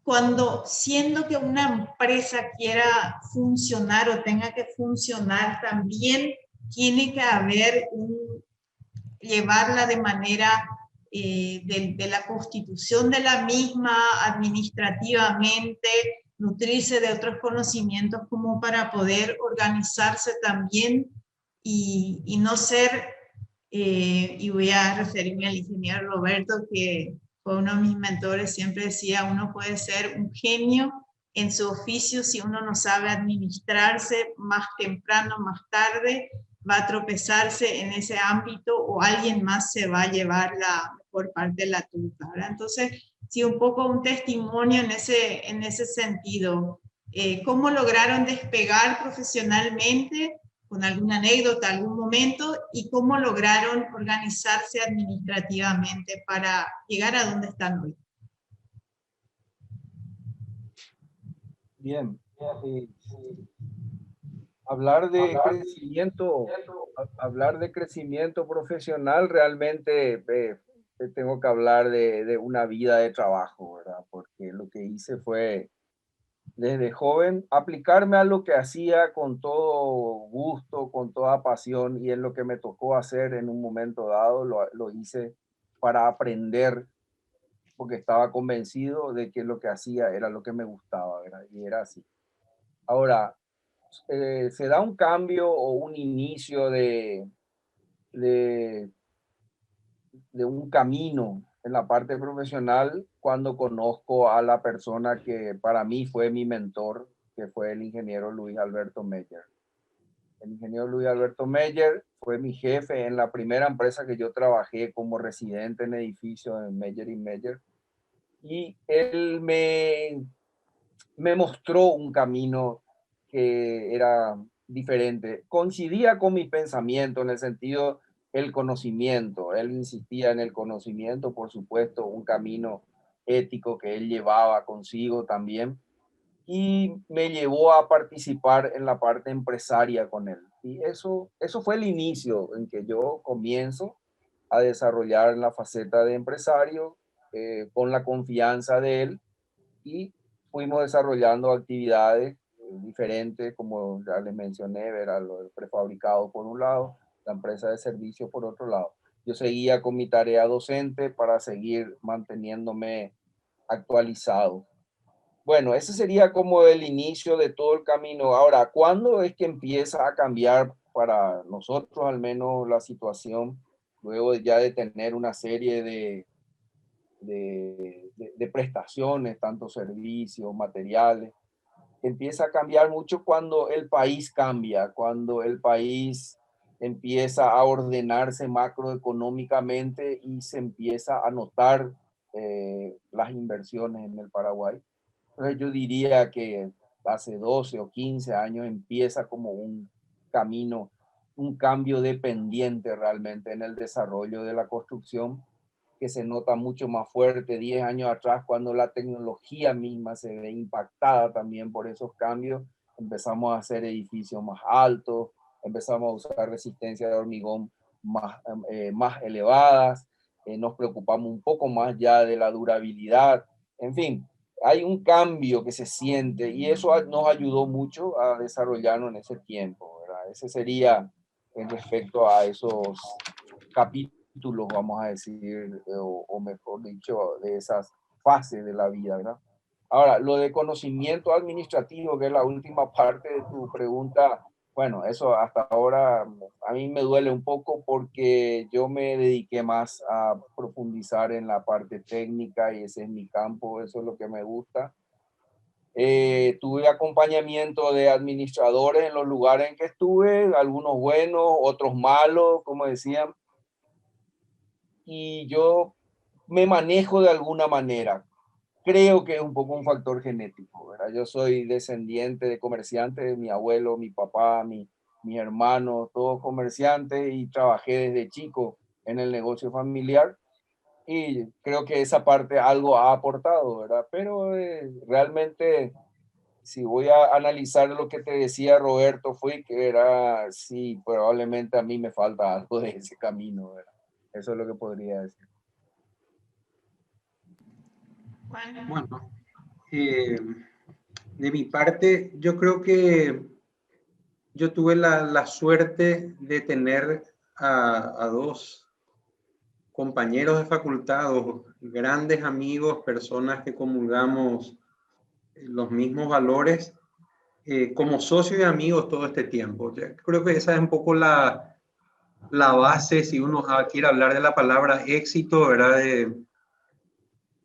Cuando siendo que una empresa quiera funcionar o tenga que funcionar, también tiene que haber llevarla de manera de la constitución de la misma, administrativamente, nutrirse de otros conocimientos como para poder organizarse también y no ser, y voy a referirme al ingeniero Roberto, que fue uno de mis mentores, siempre decía, uno puede ser un genio en su oficio si uno no sabe administrarse, más temprano, más tarde, va a tropezarse en ese ámbito o alguien más se va a llevar la mejor parte de la tuta, ¿verdad? Entonces, sí, un poco un testimonio en ese sentido. ¿Cómo lograron despegar profesionalmente? Con alguna anécdota, algún momento, y cómo lograron organizarse administrativamente para llegar a donde están hoy. Bien. Hablar de crecimiento profesional, realmente tengo que hablar de una vida de trabajo, ¿verdad? Porque lo que hice fue, desde joven, aplicarme a lo que hacía con todo gusto, con toda pasión, y en lo que me tocó hacer en un momento dado, lo hice para aprender, porque estaba convencido de que lo que hacía era lo que me gustaba, ¿verdad? Y era así. Ahora, se da un cambio o un inicio de, de un camino en la parte profesional cuando conozco a la persona que para mí fue mi mentor, que fue el ingeniero Luis Alberto Meyer. El ingeniero Luis Alberto Meyer fue mi jefe en la primera empresa que yo trabajé como residente en edificio de Meyer y Meyer. Y él me mostró un camino que era diferente. Coincidía con mi pensamiento en el sentido el conocimiento. Él insistía en el conocimiento, por supuesto, un camino ético que él llevaba consigo también. Y me llevó a participar en la parte empresaria con él. Y eso fue el inicio en que yo comienzo a desarrollar la faceta de empresario con la confianza de él, y fuimos desarrollando actividades diferentes, como ya les mencioné, era lo del prefabricado por un lado, la empresa de servicios por otro lado. Yo seguía con mi tarea docente para seguir manteniéndome actualizado. Bueno, ese sería como el inicio de todo el camino. Ahora, ¿cuándo es que empieza a cambiar para nosotros al menos la situación, luego ya de tener una serie de prestaciones, tanto servicios, materiales? Empieza a cambiar mucho cuando el país cambia, cuando el país empieza a ordenarse macroeconómicamente y se empieza a notar las inversiones en el Paraguay. Entonces yo diría que hace 12 o 15 años empieza como un camino, un cambio de pendiente realmente en el desarrollo de la construcción, que se nota mucho más fuerte 10 años atrás, cuando la tecnología misma se ve impactada también por esos cambios. Empezamos a hacer edificios más altos, empezamos a usar resistencia de hormigón más elevadas, nos preocupamos un poco más ya de la durabilidad. En fin, hay un cambio que se siente y eso nos ayudó mucho a desarrollarnos en ese tiempo, ¿verdad? Ese sería en respecto a esos capítulos, vamos a decir, o mejor dicho, de esas fases de la vida, ¿verdad? Ahora, lo de conocimiento administrativo, que es la última parte de tu pregunta, bueno, eso hasta ahora a mí me duele un poco porque yo me dediqué más a profundizar en la parte técnica y ese es mi campo, eso es lo que me gusta. Tuve acompañamiento de administradores en los lugares en que estuve, algunos buenos, otros malos, como decían, y yo me manejo de alguna manera. Creo que es un poco un factor genético, ¿verdad? Yo soy descendiente de comerciantes, mi abuelo, mi papá, mi hermano, todos comerciantes y trabajé desde chico en el negocio familiar y creo que esa parte algo ha aportado, ¿verdad? Pero realmente, si voy a analizar lo que te decía Roberto, fue que era, sí, probablemente a mí me falta algo de ese camino, ¿verdad? Eso es lo que podría decir. Bueno, de mi parte, yo creo que yo tuve la suerte de tener a dos compañeros de facultad, dos grandes amigos, personas que comulgamos los mismos valores, como socios y amigos todo este tiempo. Yo creo que esa es un poco la base, si uno quiere hablar de la palabra éxito, ¿verdad?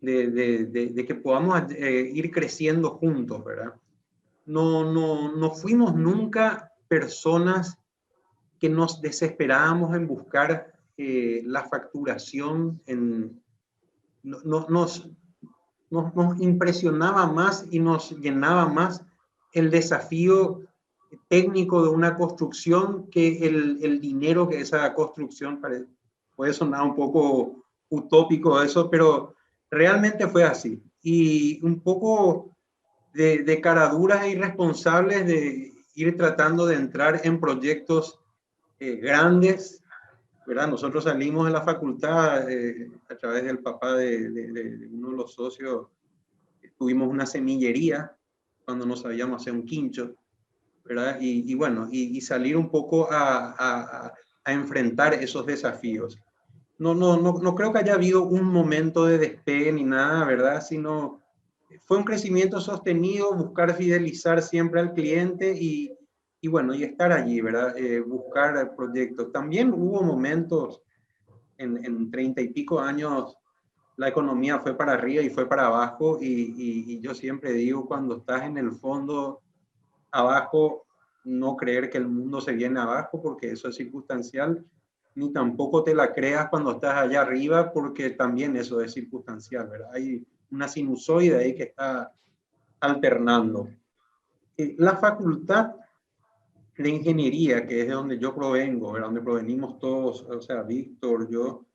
De que podamos ir creciendo juntos, ¿verdad? No fuimos nunca personas que nos desesperábamos en buscar la facturación, nos impresionaba más y nos llenaba más el desafío técnico de una construcción que el dinero que esa construcción puede sonar un poco utópico eso, pero realmente fue así. Y un poco de caraduras e irresponsables de ir tratando de entrar en proyectos grandes, ¿verdad? Nosotros salimos de la facultad a través del papá de uno de los socios, tuvimos una semillería cuando no sabíamos hacer un quincho, ¿verdad? Y bueno, y salir un poco a enfrentar esos desafíos. No creo que haya habido un momento de despegue ni nada, ¿verdad? Sino fue un crecimiento sostenido, buscar fidelizar siempre al cliente y bueno, y estar allí, ¿verdad? Buscar proyectos. También hubo momentos en 30 y pico años, la economía fue para arriba y fue para abajo y yo siempre digo, cuando estás en el fondo abajo, no creer que el mundo se viene abajo porque eso es circunstancial, ni tampoco te la creas cuando estás allá arriba porque también eso es circunstancial, ¿verdad? Hay una sinusoide ahí que está alternando. La facultad de ingeniería, que es de donde yo provengo, ¿verdad? Donde provenimos todos, o sea, Víctor, yo,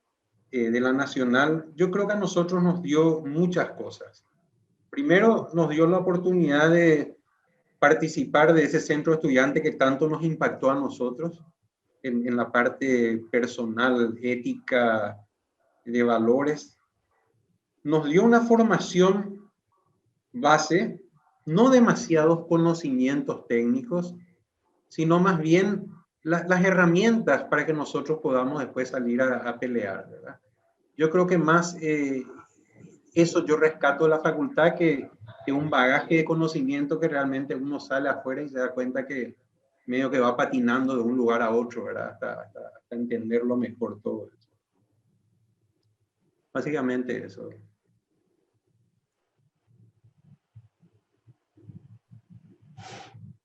de la Nacional, yo creo que a nosotros nos dio muchas cosas. Primero, nos dio la oportunidad de participar de ese centro estudiante que tanto nos impactó a nosotros en la parte personal, ética, de valores. Nos dio una formación base, no demasiados conocimientos técnicos, sino más bien las herramientas para que nosotros podamos después salir a pelear, ¿verdad? Yo creo que más eso yo rescato de la facultad que un bagaje de conocimiento que realmente uno sale afuera y se da cuenta que medio que va patinando de un lugar a otro, ¿verdad? Hasta entenderlo mejor todo eso. Básicamente eso.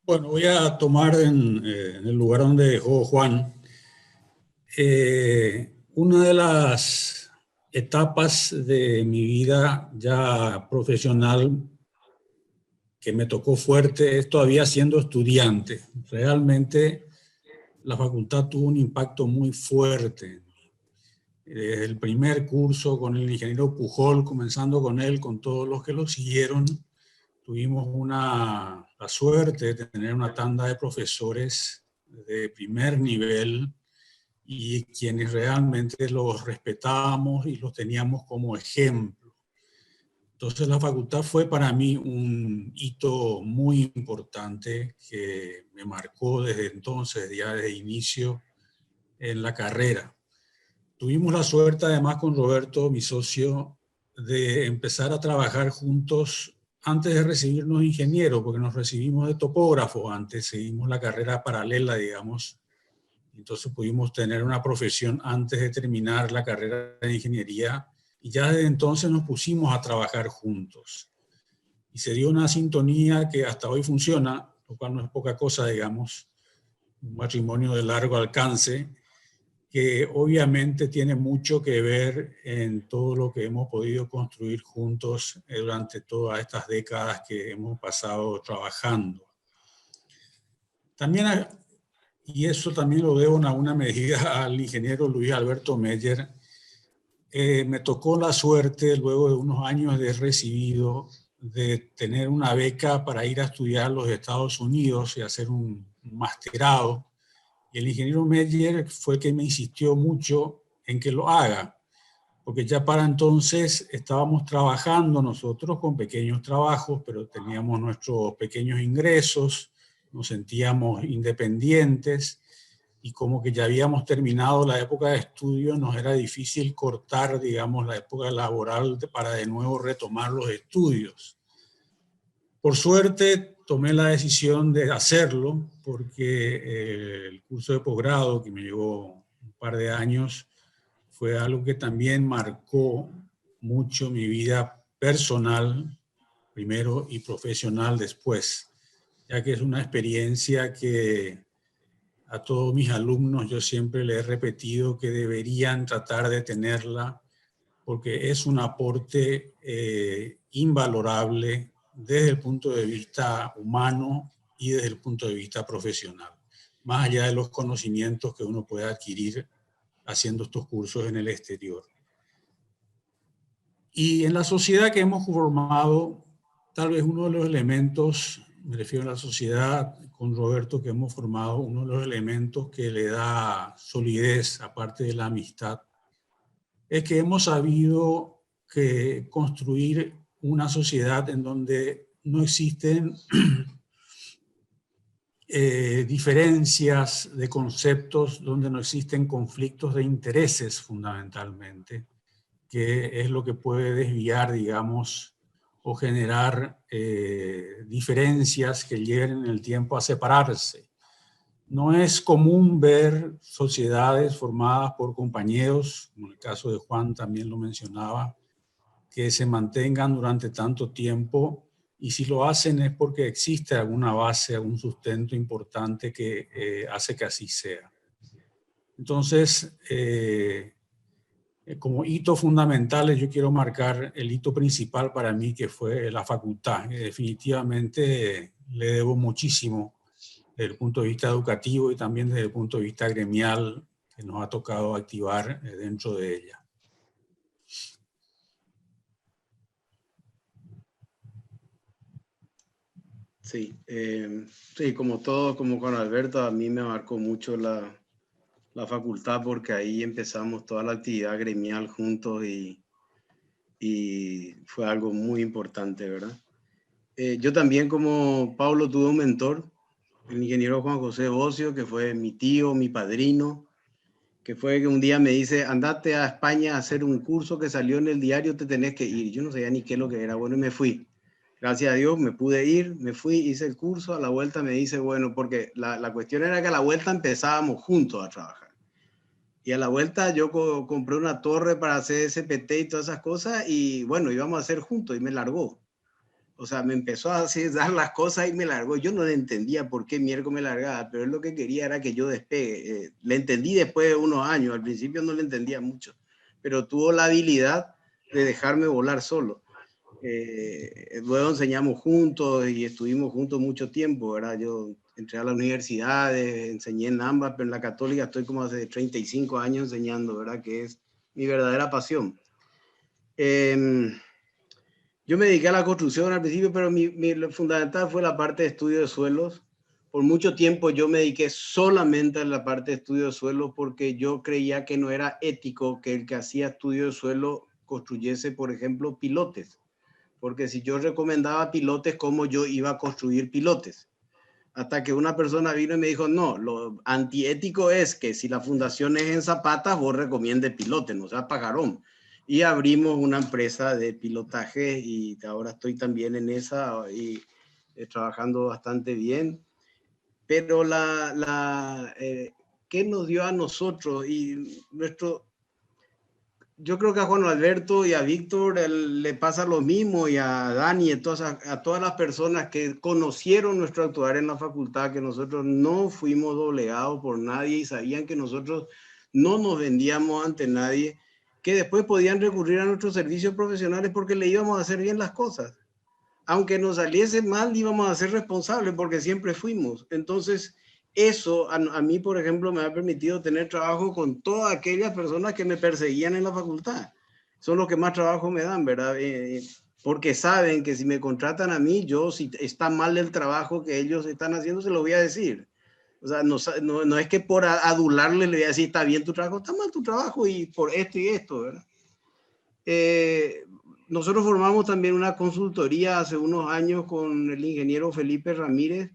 Bueno, voy a tomar en el lugar donde dejó Juan. Una de las etapas de mi vida ya profesional que me tocó fuerte es todavía siendo estudiante. Realmente la facultad tuvo un impacto muy fuerte. Desde el primer curso con el ingeniero Pujol, comenzando con él, con todos los que lo siguieron, tuvimos la suerte de tener una tanda de profesores de primer nivel y quienes realmente los respetábamos y los teníamos como ejemplo. Entonces la facultad fue para mí un hito muy importante que me marcó desde entonces, ya desde inicio en la carrera. Tuvimos la suerte además con Roberto, mi socio, de empezar a trabajar juntos antes de recibirnos ingenieros, porque nos recibimos de topógrafo antes, seguimos la carrera paralela, digamos. Entonces pudimos tener una profesión antes de terminar la carrera de ingeniería y ya desde entonces nos pusimos a trabajar juntos. Y se dio una sintonía que hasta hoy funciona, lo cual no es poca cosa, digamos, un matrimonio de largo alcance, que obviamente tiene mucho que ver en todo lo que hemos podido construir juntos durante todas estas décadas que hemos pasado trabajando. También, y eso también lo debo en alguna medida al ingeniero Luis Alberto Meyer, me tocó la suerte, luego de unos años de recibido, de tener una beca para ir a estudiar a los Estados Unidos y hacer un masterado. Y el ingeniero Meyer fue el que me insistió mucho en que lo haga, porque ya para entonces estábamos trabajando nosotros con pequeños trabajos, pero teníamos nuestros pequeños ingresos, nos sentíamos independientes y como que ya habíamos terminado la época de estudio, nos era difícil cortar, digamos, la época laboral para de nuevo retomar los estudios. Por suerte, tomé la decisión de hacerlo porque el curso de posgrado, que me llevó un par de años, fue algo que también marcó mucho mi vida personal, primero, y profesional después, ya que es una experiencia que a todos mis alumnos yo siempre les he repetido que deberían tratar de tenerla porque es un aporte invalorable desde el punto de vista humano y desde el punto de vista profesional, más allá de los conocimientos que uno puede adquirir haciendo estos cursos en el exterior. Y en la sociedad que hemos formado, tal vez uno de los elementos, me refiero a la sociedad con Roberto que hemos formado, uno de los elementos que le da solidez, aparte de la amistad, es que hemos sabido que construir una sociedad en donde no existen diferencias de conceptos, donde no existen conflictos de intereses fundamentalmente, que es lo que puede desviar, digamos, o generar diferencias que lleguen en el tiempo a separarse. No es común ver sociedades formadas por compañeros, como en el caso de Juan también lo mencionaba, que se mantengan durante tanto tiempo, y si lo hacen es porque existe alguna base, algún sustento importante que hace que así sea. Entonces, como hitos fundamentales, yo quiero marcar el hito principal para mí, que fue la facultad. Definitivamente le debo muchísimo desde el punto de vista educativo y también desde el punto de vista gremial que nos ha tocado activar dentro de ella. Sí, sí, como todo, como con Alberto, a mí me marcó mucho la facultad porque ahí empezamos toda la actividad gremial juntos y fue algo muy importante, ¿verdad? Yo también, como Pablo, tuve un mentor, el ingeniero Juan José Bocio, que fue mi tío, mi padrino, que fue que un día me dice, andate a España a hacer un curso que salió en el diario, te tenés que ir. Yo no sabía ni qué es lo que era, bueno, y me fui. Gracias a Dios me pude ir, me fui, hice el curso, a la vuelta me dice, bueno, porque la cuestión era que a la vuelta empezábamos juntos a trabajar. Y a la vuelta yo compré una torre para hacer SPT y todas esas cosas y bueno, íbamos a hacer juntos y me largó. O sea, me empezó a hacer, dar las cosas y me largó. Yo no le entendía por qué miércoles me largaba, pero él lo que quería era que yo despegue. Le entendí después de unos años, al principio no le entendía mucho, pero tuvo la habilidad de dejarme volar solo. Luego enseñamos juntos y estuvimos juntos mucho tiempo, ¿verdad? Yo entré a la universidad, enseñé en ambas, pero en la Católica estoy como hace 35 años enseñando, ¿verdad? Que es mi verdadera pasión. Yo me dediqué a la construcción al principio, pero lo fundamental fue la parte de estudio de suelos. Por mucho tiempo yo me dediqué solamente a la parte de estudio de suelos porque yo creía que no era ético que el que hacía estudio de suelo construyese, por ejemplo, pilotes. Porque si yo recomendaba pilotes, ¿cómo yo iba a construir pilotes? Hasta que una persona vino y me dijo, no, lo antiético es que si la fundación es en Zapata, vos recomiendes pilotes, no seas pajarón. Y abrimos una empresa de pilotaje y ahora estoy también en esa y trabajando bastante bien. Pero ¿qué nos dio a nosotros? Y yo creo que a Juan Alberto y a Víctor le pasa lo mismo, y a Dani, a todas las personas que conocieron nuestro actuar en la facultad, que nosotros no fuimos doblegados por nadie y sabían que nosotros no nos vendíamos ante nadie, que después podían recurrir a nuestros servicios profesionales porque le íbamos a hacer bien las cosas. Aunque nos saliese mal, íbamos a ser responsables porque siempre fuimos. Entonces, eso a mí, por ejemplo, me ha permitido tener trabajo con todas aquellas personas que me perseguían en la facultad. Son los que más trabajo me dan, ¿verdad? Porque saben que si me contratan a mí, si está mal el trabajo que ellos están haciendo, se lo voy a decir. O sea, no es que por adularles le voy a decir, está bien tu trabajo, está mal tu trabajo y por esto y esto, ¿verdad? Nosotros formamos también una consultoría hace unos años con el ingeniero Felipe Ramírez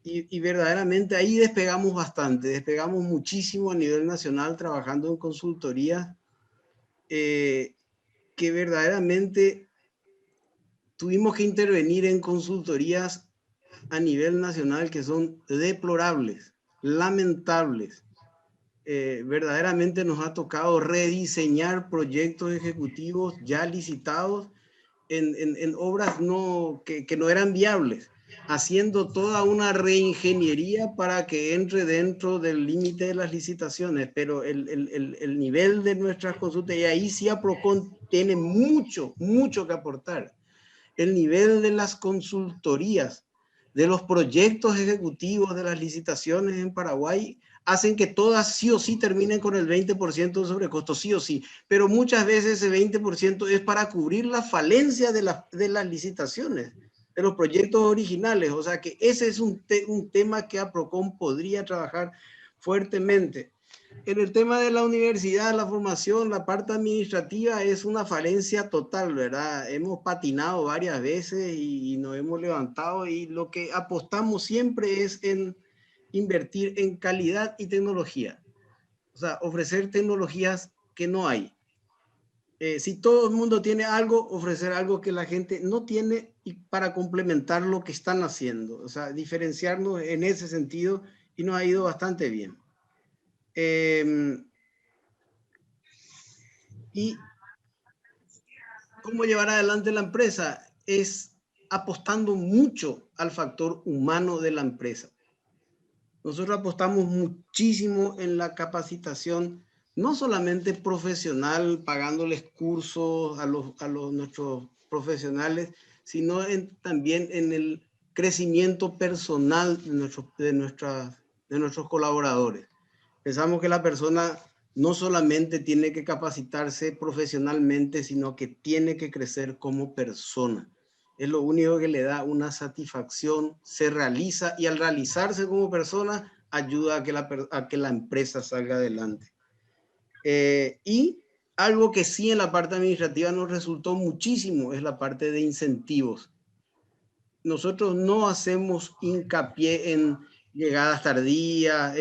y verdaderamente ahí despegamos bastante, despegamos muchísimo a nivel nacional trabajando en consultoría, que verdaderamente tuvimos que intervenir en consultorías a nivel nacional que son deplorables, lamentables. Verdaderamente nos ha tocado rediseñar proyectos ejecutivos ya licitados en obras que no eran viables, haciendo toda una reingeniería para que entre dentro del límite de las licitaciones, pero el nivel de nuestras consultas, y ahí sí APROCON tiene mucho que aportar, el nivel de las consultorías, de los proyectos ejecutivos, de las licitaciones en Paraguay, hacen que todas sí o sí terminen con el 20% de sobrecosto, sí o sí, pero muchas veces ese 20% es para cubrir la falencia de las licitaciones, de los proyectos originales. O sea que ese es un tema que APROCON podría trabajar fuertemente. En el tema de la universidad, la formación, la parte administrativa es una falencia total, ¿verdad? Hemos patinado varias veces y nos hemos levantado, y lo que apostamos siempre es en invertir en calidad y tecnología. O sea, ofrecer tecnologías que no hay. Si todo el mundo tiene algo, ofrecer algo que la gente no tiene y para complementar lo que están haciendo. O sea, diferenciarnos en ese sentido, y nos ha ido bastante bien. Y cómo llevar adelante la empresa es apostando mucho al factor humano de la empresa. Nosotros apostamos muchísimo en la capacitación, no solamente profesional, pagándoles cursos a nuestros profesionales, sino también en el crecimiento personal de nuestros colaboradores. Pensamos que la persona no solamente tiene que capacitarse profesionalmente, sino que tiene que crecer como persona. Es lo único que le da una satisfacción, se realiza, y al realizarse como persona ayuda a que la empresa salga adelante. Y algo que sí en la parte administrativa nos resultó muchísimo es la parte de incentivos. Nosotros no hacemos hincapié en llegadas tardías,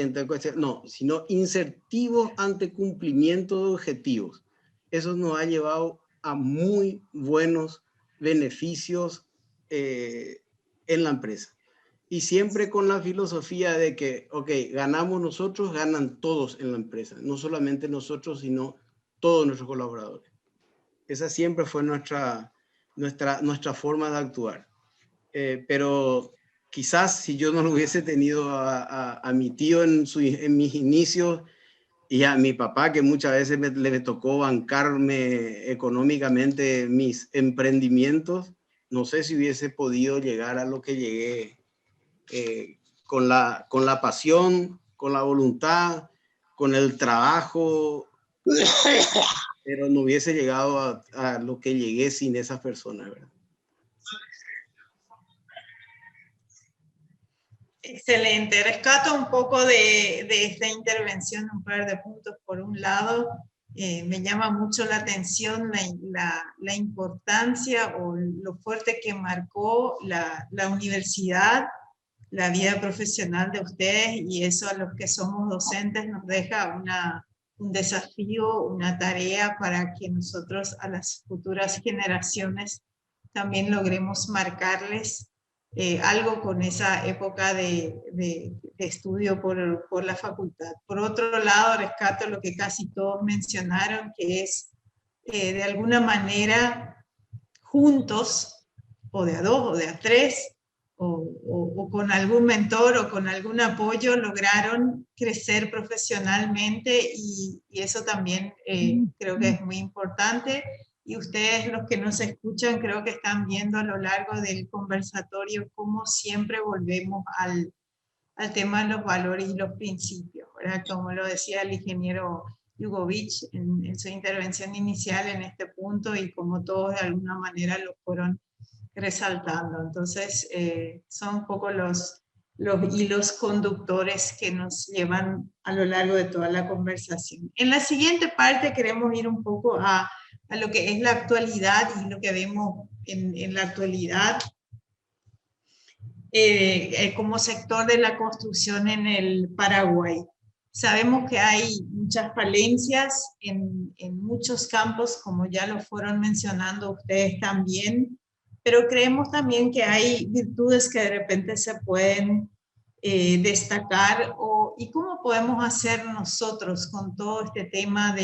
no, sino incentivos ante cumplimiento de objetivos. Eso nos ha llevado a muy buenos beneficios en la empresa. Y siempre con la filosofía de que, ok, ganamos nosotros, ganan todos en la empresa. No solamente nosotros, sino todos nuestros colaboradores. Esa siempre fue nuestra forma de actuar. Pero quizás si yo no lo hubiese tenido a mi tío en mis inicios, Y a mi papá, que muchas veces le tocó bancarme económicamente mis emprendimientos, no sé si hubiese podido llegar a lo que llegué con la pasión, con la voluntad, con el trabajo, pero no hubiese llegado a lo que llegué sin esas personas, ¿verdad? Excelente. Rescato un poco de esta intervención, un par de puntos. Por un lado, me llama mucho la atención la importancia o lo fuerte que marcó la universidad, la vida profesional de ustedes, y eso a los que somos docentes nos deja un desafío, una tarea para que nosotros a las futuras generaciones también logremos marcarles algo con esa época de estudio por la facultad. Por otro lado, rescato lo que casi todos mencionaron, que es de alguna manera juntos, o de a dos, o de a tres, o con algún mentor o con algún apoyo, lograron crecer profesionalmente, y eso también creo que es muy importante. Y ustedes, los que nos escuchan, creo que están viendo a lo largo del conversatorio cómo siempre volvemos al tema de los valores y los principios, ¿verdad? Como lo decía el ingeniero Jugovic en su intervención inicial en este punto, y como todos de alguna manera lo fueron resaltando. Entonces, son un poco los hilos conductores que nos llevan a lo largo de toda la conversación. En la siguiente parte queremos ir un poco a lo que es la actualidad y lo que vemos en la actualidad como sector de la construcción en el Paraguay. Sabemos que hay muchas falencias en muchos campos, como ya lo fueron mencionando ustedes también, pero creemos también que hay virtudes que de repente se pueden destacar, y cómo podemos hacer nosotros con todo este tema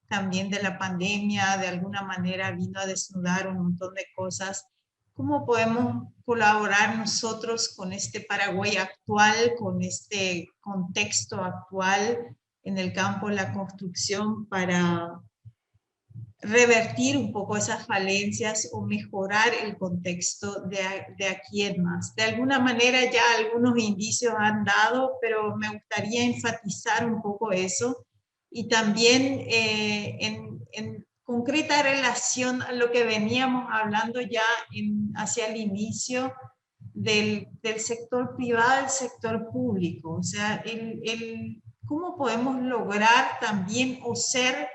también de la pandemia. De alguna manera vino a desnudar un montón de cosas. ¿Cómo podemos colaborar nosotros con este Paraguay actual, con este contexto actual en el campo de la construcción, para revertir un poco esas falencias o mejorar el contexto de aquí en más? De alguna manera ya algunos indicios han dado, pero me gustaría enfatizar un poco eso, y también en concreta relación a lo que veníamos hablando ya hacia el inicio del sector privado, del sector público. O sea, cómo podemos lograr también o ser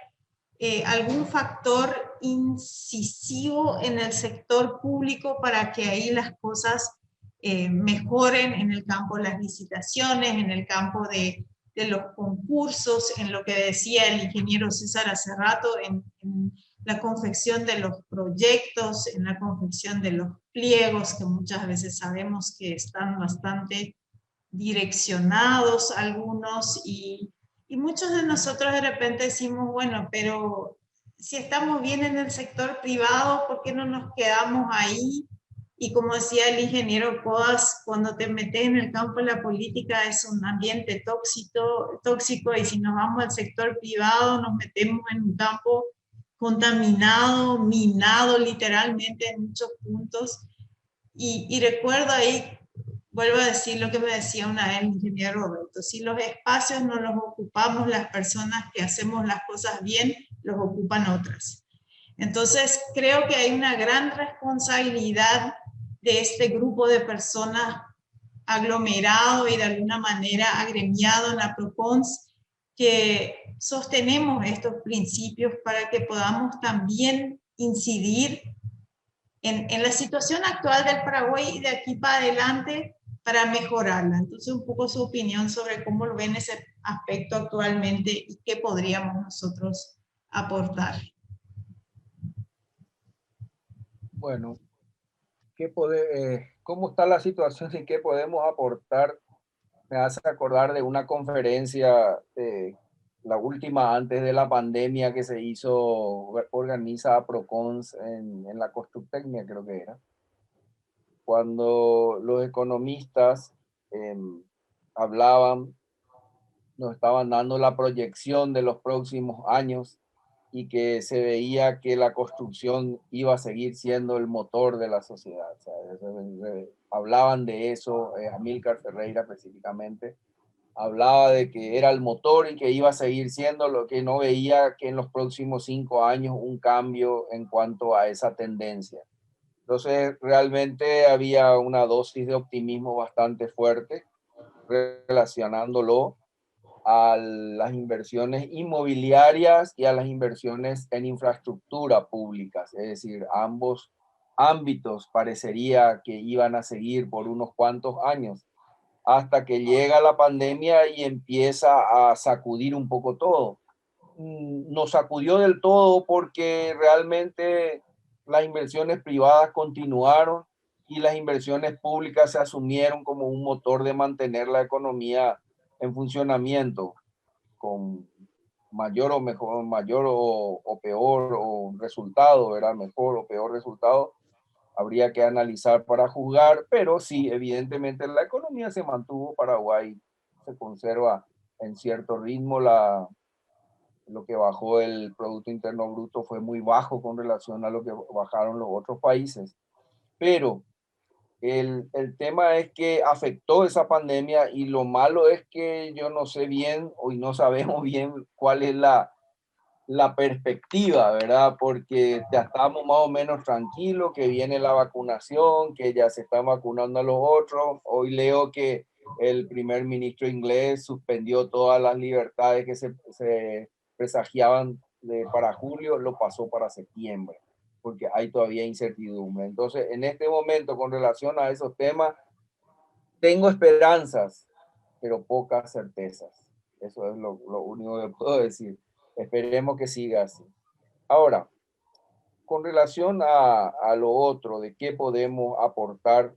algún factor incisivo en el sector público para que ahí las cosas mejoren en el campo de las licitaciones, en el campo de los concursos, en lo que decía el ingeniero César hace rato, en la confección de los proyectos, en la confección de los pliegos, que muchas veces sabemos que están bastante direccionados algunos, y muchos de nosotros de repente decimos, bueno, pero si estamos bien en el sector privado, ¿por qué no nos quedamos ahí? Y como decía el ingeniero Coas, cuando te metes en el campo de la política es un ambiente tóxico, y si nos vamos al sector privado nos metemos en un campo contaminado, minado literalmente en muchos puntos. Y recuerdo ahí, vuelvo a decir lo que me decía una vez el ingeniero Roberto: si los espacios no los ocupamos las personas que hacemos las cosas bien, los ocupan otras. Entonces creo que hay una gran responsabilidad de este grupo de personas aglomerado y de alguna manera agremiado en la PROCONS, que sostenemos estos principios para que podamos también incidir en la situación actual del Paraguay y de aquí para adelante, para mejorarla. Entonces, un poco su opinión sobre cómo lo ven ese aspecto actualmente y qué podríamos nosotros aportar. Bueno, ¿cómo está la situación y qué podemos aportar? Me hace acordar de una conferencia, la última antes de la pandemia, que se organiza Procons en la Constructecnia, creo que era, cuando los economistas hablaban nos estaban dando la proyección de los próximos años y que se veía que la construcción iba a seguir siendo el motor de la sociedad. O sea, hablaban de eso, Amílcar Ferreira específicamente, hablaba de que era el motor y que iba a seguir siendo, lo que no veía que en los próximos 5 años un cambio en cuanto a esa tendencia. Entonces, realmente había una dosis de optimismo bastante fuerte relacionándolo a las inversiones inmobiliarias y a las inversiones en infraestructura públicas. Es decir, ambos ámbitos parecería que iban a seguir por unos cuantos años, hasta que llega la pandemia y empieza a sacudir un poco todo. Nos sacudió del todo porque realmente las inversiones privadas continuaron y las inversiones públicas se asumieron como un motor de mantener la economía en funcionamiento con mayor o mejor, mayor o peor o resultado, ¿verdad? Mejor o peor resultado, habría que analizar para juzgar, pero sí, evidentemente la economía se mantuvo, Paraguay se conserva en cierto ritmo, lo que bajó el Producto Interno Bruto fue muy bajo con relación a lo que bajaron los otros países, pero el tema es que afectó esa pandemia y lo malo es que yo no sé bien, hoy no sabemos bien cuál es la perspectiva, ¿verdad? Porque ya estamos más o menos tranquilos, que viene la vacunación, que ya se están vacunando a los otros. Hoy leo que el primer ministro inglés suspendió todas las libertades que se presagiaban para julio, lo pasó para septiembre, porque hay todavía incertidumbre. Entonces, en este momento, con relación a esos temas, tengo esperanzas, pero pocas certezas. Eso es lo único que puedo decir. Esperemos que siga así. Ahora, con relación a lo otro, de qué podemos aportar,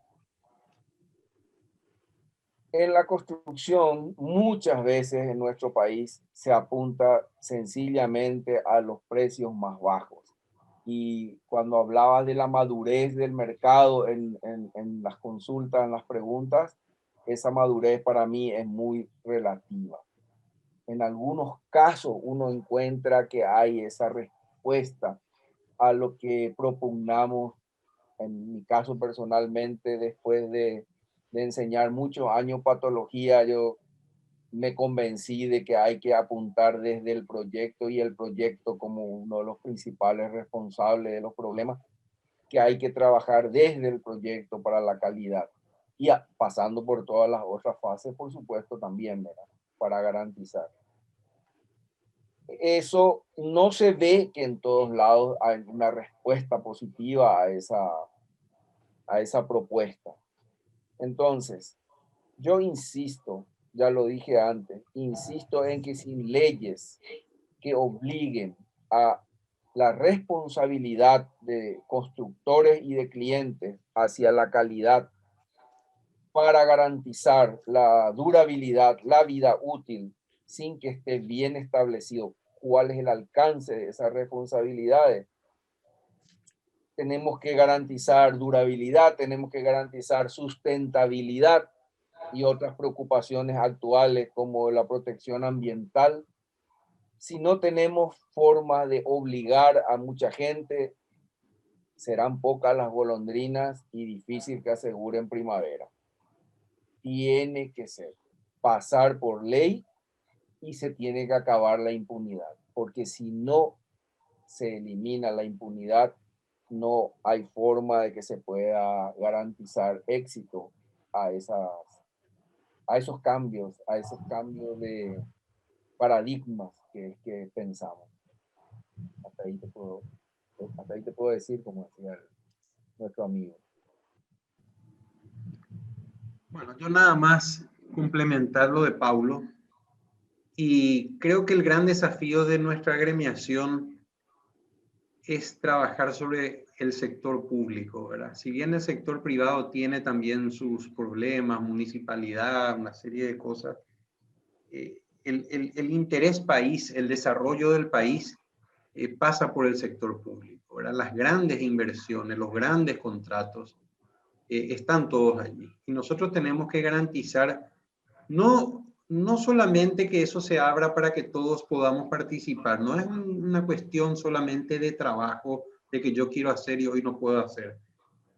en la construcción muchas veces en nuestro país se apunta sencillamente a los precios más bajos. Y cuando hablaba de la madurez del mercado en las consultas, en las preguntas, esa madurez para mí es muy relativa. En algunos casos uno encuentra que hay esa respuesta a lo que propugnamos. En mi caso personalmente, después de enseñar muchos años patología, yo me convencí de que hay que apuntar desde el proyecto y el proyecto como uno de los principales responsables de los problemas, que hay que trabajar desde el proyecto para la calidad y pasando por todas las otras fases, por supuesto, también, ¿verdad? Para garantizar. Eso no se ve que en todos lados hay una respuesta positiva a esa propuesta. Entonces, yo insisto, ya lo dije antes, insisto en que sin leyes que obliguen a la responsabilidad de constructores y de clientes hacia la calidad para garantizar la durabilidad, la vida útil, sin que esté bien establecido cuál es el alcance de esas responsabilidades. Tenemos que garantizar durabilidad, tenemos que garantizar sustentabilidad y otras preocupaciones actuales como la protección ambiental. Si no tenemos forma de obligar a mucha gente, serán pocas las golondrinas y difícil que aseguren primavera. Tiene que ser pasar por ley y se tiene que acabar la impunidad, porque si no se elimina la impunidad, no hay forma de que se pueda garantizar éxito a esos cambios de paradigmas que pensamos. Hasta ahí te puedo decir, como decía nuestro amigo. Bueno, yo nada más complementar lo de Paulo, y creo que el gran desafío de nuestra agremiación es trabajar sobre el sector público, ¿verdad? Si bien el sector privado tiene también sus problemas, municipalidad, una serie de cosas, el interés país, el desarrollo del país pasa por el sector público, ¿verdad? Las grandes inversiones, los grandes contratos, están todos allí. Y nosotros tenemos que garantizar no no solamente que eso se abra para que todos podamos participar, no es una cuestión solamente de trabajo, de que yo quiero hacer y hoy no puedo hacer,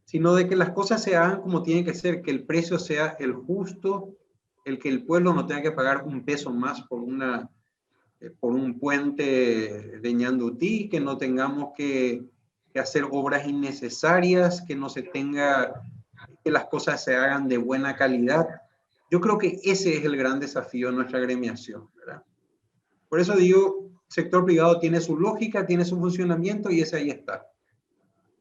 sino de que las cosas se hagan como tienen que ser, que el precio sea el justo, el que el pueblo no tenga que pagar un peso más por un puente de Ñandutí, que no tengamos que hacer obras innecesarias, que no se tenga, que las cosas se hagan de buena calidad. Yo creo que ese es el gran desafío de nuestra gremiación, ¿verdad? Por eso digo, sector privado tiene su lógica, tiene su funcionamiento y ese ahí está.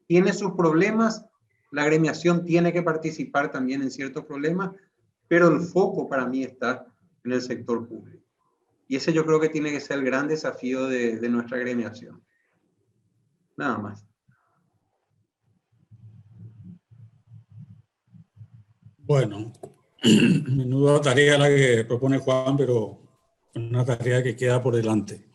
Tiene sus problemas, la gremiación tiene que participar también en ciertos problemas, pero el foco para mí está en el sector público. Y ese yo creo que tiene que ser el gran desafío de nuestra gremiación. Nada más. Bueno, menuda tarea la que propone Juan, pero una tarea que queda por delante.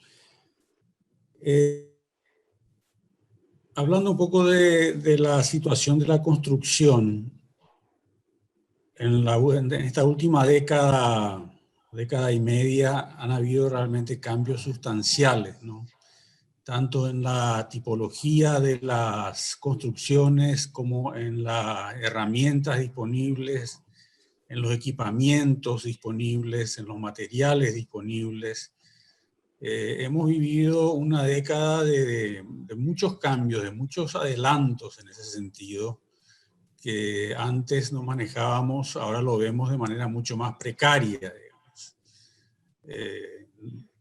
Hablando un poco de la situación de la construcción, en esta última década y media han habido realmente cambios sustanciales, ¿no? Tanto en la tipología de las construcciones como en las herramientas disponibles, en los equipamientos disponibles, en los materiales disponibles. Hemos vivido una década de muchos cambios, de muchos adelantos en ese sentido, que antes no manejábamos, ahora lo vemos de manera mucho más precaria, digamos.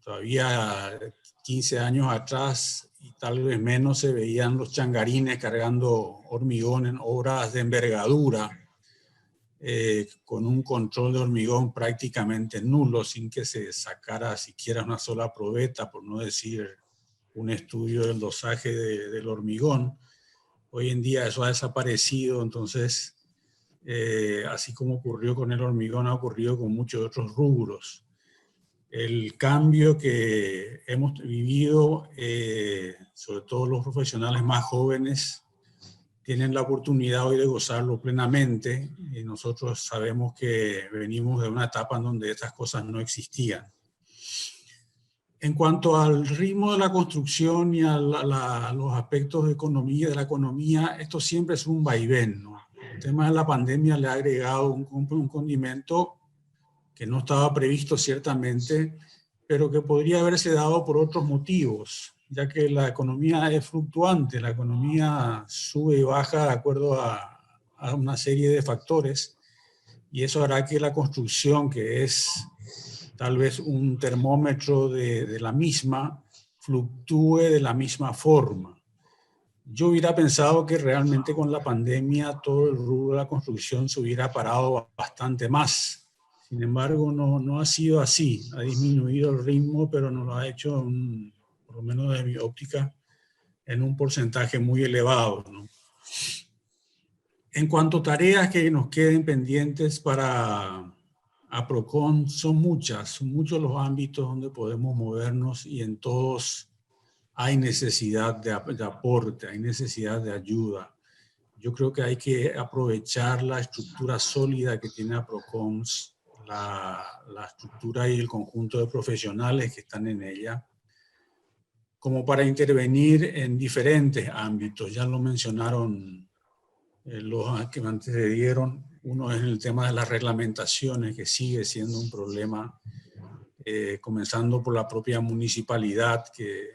Todavía 15 años atrás y tal vez menos se veían los changarines cargando hormigón en obras de envergadura, con un control de hormigón prácticamente nulo, sin que se sacara siquiera una sola probeta, por no decir un estudio del dosaje del hormigón. Hoy en día eso ha desaparecido, entonces, así como ocurrió con el hormigón, ha ocurrido con muchos otros rubros. El cambio que hemos vivido, sobre todo los profesionales más jóvenes, tienen la oportunidad hoy de gozarlo plenamente, y nosotros sabemos que venimos de una etapa en donde estas cosas no existían. En cuanto al ritmo de la construcción y a los aspectos de economía, de la economía, esto siempre es un vaivén, ¿no? El tema de la pandemia le ha agregado un condimento que no estaba previsto ciertamente, pero que podría haberse dado por otros motivos, ya que la economía es fluctuante, la economía sube y baja de acuerdo a una serie de factores, y eso hará que la construcción, que es tal vez un termómetro de la misma, fluctúe de la misma forma. Yo hubiera pensado que realmente con la pandemia todo el rubro de la construcción se hubiera parado bastante más. Sin embargo, no ha sido así. Ha disminuido el ritmo, pero no lo ha hecho, por lo menos desde mi óptica, en un porcentaje muy elevado, ¿no? En cuanto a tareas que nos queden pendientes para APROCON, son muchos los ámbitos donde podemos movernos, y en todos hay necesidad de aporte, hay necesidad de ayuda. Yo creo que hay que aprovechar la estructura sólida que tiene APROCON, la estructura y el conjunto de profesionales que están en ella, como para intervenir en diferentes ámbitos. Ya lo mencionaron los que me antecedieron. Uno es el tema de las reglamentaciones, que sigue siendo un problema, comenzando por la propia municipalidad, que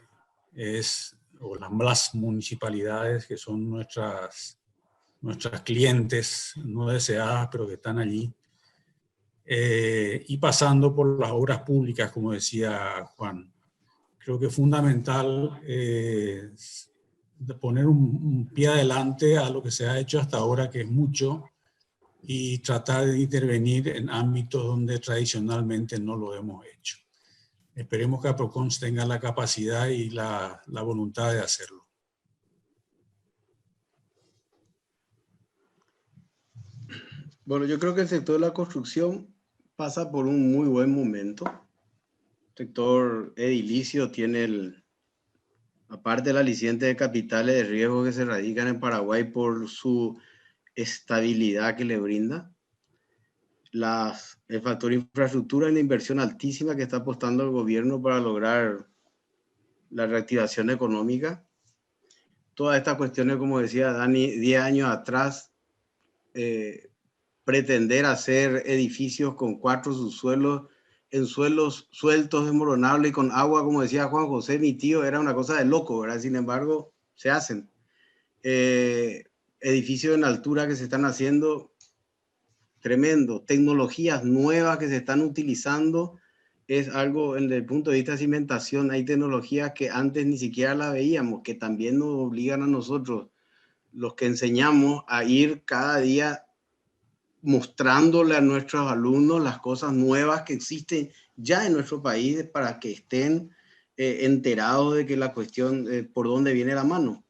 es, o las municipalidades, que son nuestras clientes no deseadas, pero que están allí. Y pasando por las obras públicas, como decía Juan. Creo que es fundamental de poner un pie adelante a lo que se ha hecho hasta ahora, que es mucho, y tratar de intervenir en ámbitos donde tradicionalmente no lo hemos hecho. Esperemos que APROCON tenga la capacidad y la voluntad de hacerlo. Bueno, yo creo que el sector de la construcción pasa por un muy buen momento. El sector edilicio tiene aparte del aliciente de capitales de riesgo que se radican en Paraguay por su estabilidad que le brinda, el factor infraestructura y la inversión altísima que está apostando el gobierno para lograr la reactivación económica. Todas estas cuestiones, como decía Dani, 10 años atrás, pretender hacer edificios con 4 subsuelos, en suelos sueltos, desmoronables y con agua, como decía Juan José, mi tío, era una cosa de loco, ¿verdad? Sin embargo, se hacen. Edificios en altura que se están haciendo, tremendo. Tecnologías nuevas que se están utilizando, es algo, desde el punto de vista de cimentación, hay tecnologías que antes ni siquiera la veíamos, que también nos obligan a nosotros, los que enseñamos, a ir cada día mostrándole a nuestros alumnos las cosas nuevas que existen ya en nuestro país para que estén enterados de que la cuestión, por dónde viene la mano.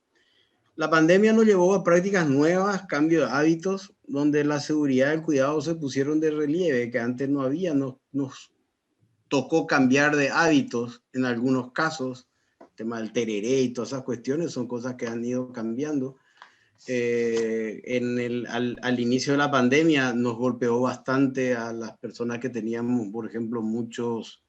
La pandemia nos llevó a prácticas nuevas, cambio de hábitos, donde la seguridad y el cuidado se pusieron de relieve, que antes no había. Nos tocó cambiar de hábitos en algunos casos. El tema del tereré y todas esas cuestiones son cosas que han ido cambiando. Al inicio de la pandemia nos golpeó bastante a las personas que teníamos, por ejemplo, muchos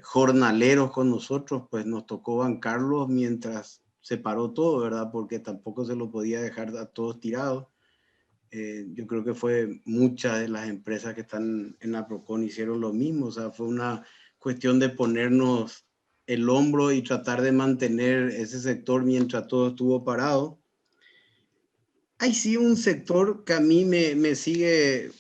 jornaleros con nosotros, pues nos tocó bancarlos mientras se paró todo, ¿verdad? Porque tampoco se lo podía dejar a todos tirados. Yo creo que fue muchas de las empresas que están en APROCON hicieron lo mismo, o sea, fue una cuestión de ponernos el hombro y tratar de mantener ese sector mientras todo estuvo parado. Hay sí un sector que a mí me sigue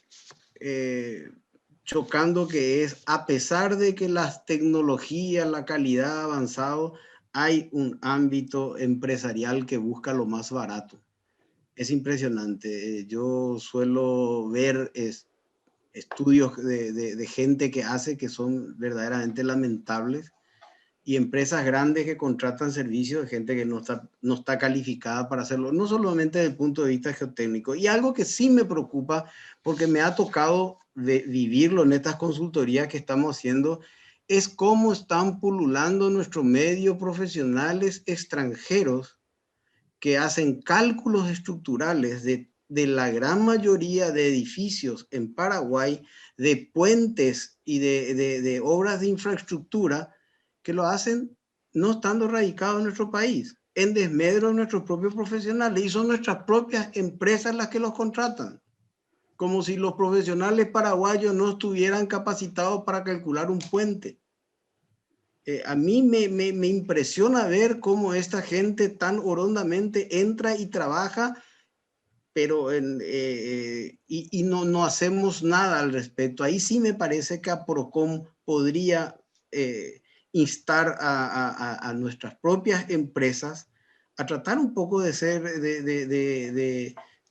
chocando, que es, a pesar de que las tecnologías, la calidad ha avanzado, hay un ámbito empresarial que busca lo más barato. Es impresionante. Yo suelo ver estudios de gente que hace que son verdaderamente lamentables, y empresas grandes que contratan servicios de gente que no está calificada para hacerlo, no solamente desde el punto de vista geotécnico. Y algo que sí me preocupa, porque me ha tocado vivirlo en estas consultorías que estamos haciendo, es cómo están pululando nuestro medio profesionales extranjeros que hacen cálculos estructurales de la gran mayoría de edificios en Paraguay, de puentes y de obras de infraestructura, que lo hacen no estando radicados en nuestro país, en desmedro de nuestros propios profesionales, y son nuestras propias empresas las que los contratan, como si los profesionales paraguayos no estuvieran capacitados para calcular un puente. A mí me impresiona ver cómo esta gente tan horondamente entra y trabaja, pero no hacemos nada al respecto. Ahí sí me parece que APROCON podría instar a nuestras propias empresas a tratar un poco de ser,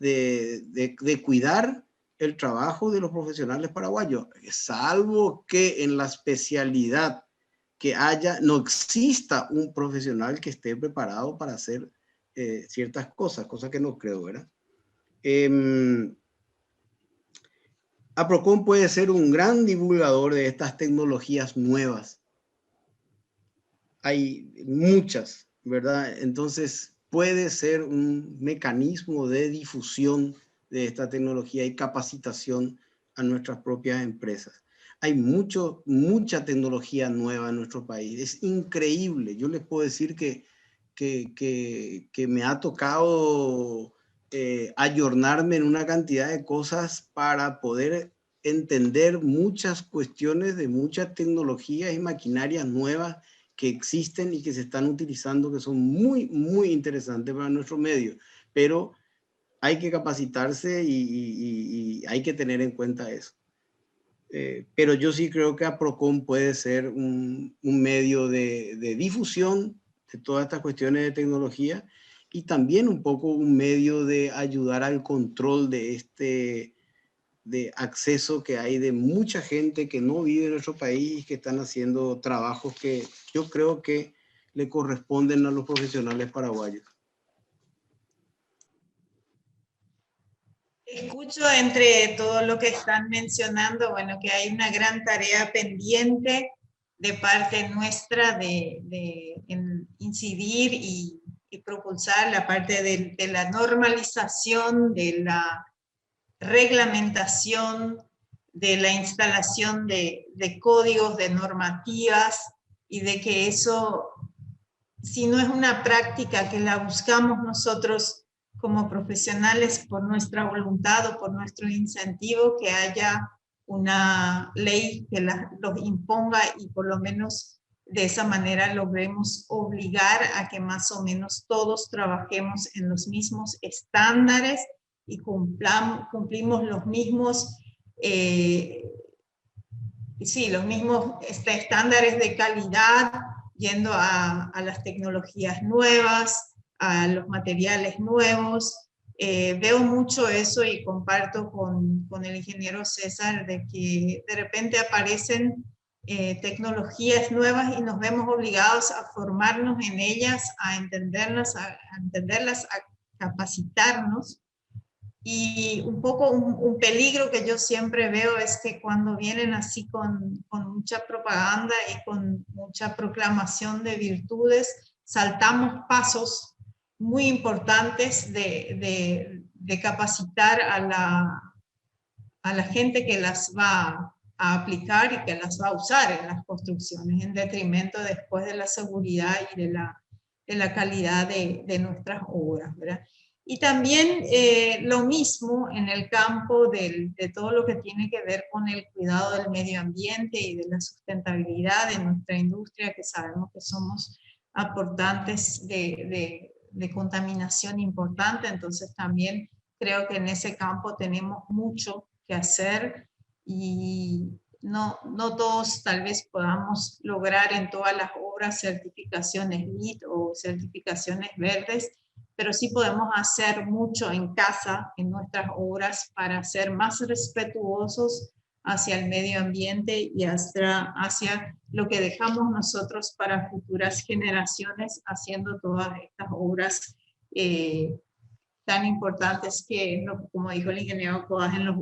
de cuidar el trabajo de los profesionales paraguayos, salvo que en la especialidad que no exista un profesional que esté preparado para hacer ciertas cosas que no creo, ¿verdad? APROCON puede ser un gran divulgador de estas tecnologías nuevas. Hay muchas, ¿verdad? Entonces puede ser un mecanismo de difusión de esta tecnología y capacitación a nuestras propias empresas. Hay mucha tecnología nueva en nuestro país. Es increíble. Yo les puedo decir que me ha tocado ayornarme en una cantidad de cosas para poder entender muchas cuestiones de muchas tecnologías y maquinarias nuevas que existen y que se están utilizando, que son muy, muy interesantes para nuestro medio. Pero hay que capacitarse y hay que tener en cuenta eso. Pero yo sí creo que APROCON puede ser un medio de difusión de todas estas cuestiones de tecnología, y también un poco un medio de ayudar al control de acceso que hay de mucha gente que no vive en nuestro país, que están haciendo trabajos que yo creo que le corresponden a los profesionales paraguayos. Escucho entre todo lo que están mencionando, bueno, que hay una gran tarea pendiente de parte nuestra en incidir y propulsar la parte de la normalización de la reglamentación, de la instalación de códigos, de normativas, y de que eso, si no es una práctica que la buscamos nosotros como profesionales por nuestra voluntad o por nuestro incentivo, que haya una ley que los imponga y por lo menos de esa manera logremos obligar a que más o menos todos trabajemos en los mismos estándares y cumplimos los mismos, los mismos estándares de calidad, yendo a las tecnologías nuevas, a los materiales nuevos. Veo mucho eso y comparto con el ingeniero César de que de repente aparecen tecnologías nuevas y nos vemos obligados a formarnos en ellas, a entenderlas, a capacitarnos. Y un poco un peligro que yo siempre veo es que cuando vienen así con mucha propaganda y con mucha proclamación de virtudes, saltamos pasos muy importantes de capacitar a la gente que las va a aplicar y que las va a usar en las construcciones, en detrimento después de la seguridad y de la calidad de nuestras obras, ¿verdad? Y también lo mismo en el campo de todo lo que tiene que ver con el cuidado del medio ambiente y de la sustentabilidad de nuestra industria, que sabemos que somos aportantes de contaminación importante. Entonces también creo que en ese campo tenemos mucho que hacer y no todos tal vez podamos lograr en todas las obras certificaciones LEED o certificaciones verdes, pero sí podemos hacer mucho en casa, en nuestras obras, para ser más respetuosos hacia el medio ambiente y hacia lo que dejamos nosotros para futuras generaciones, haciendo todas estas obras tan importantes que, como dijo el ingeniero Codas, en las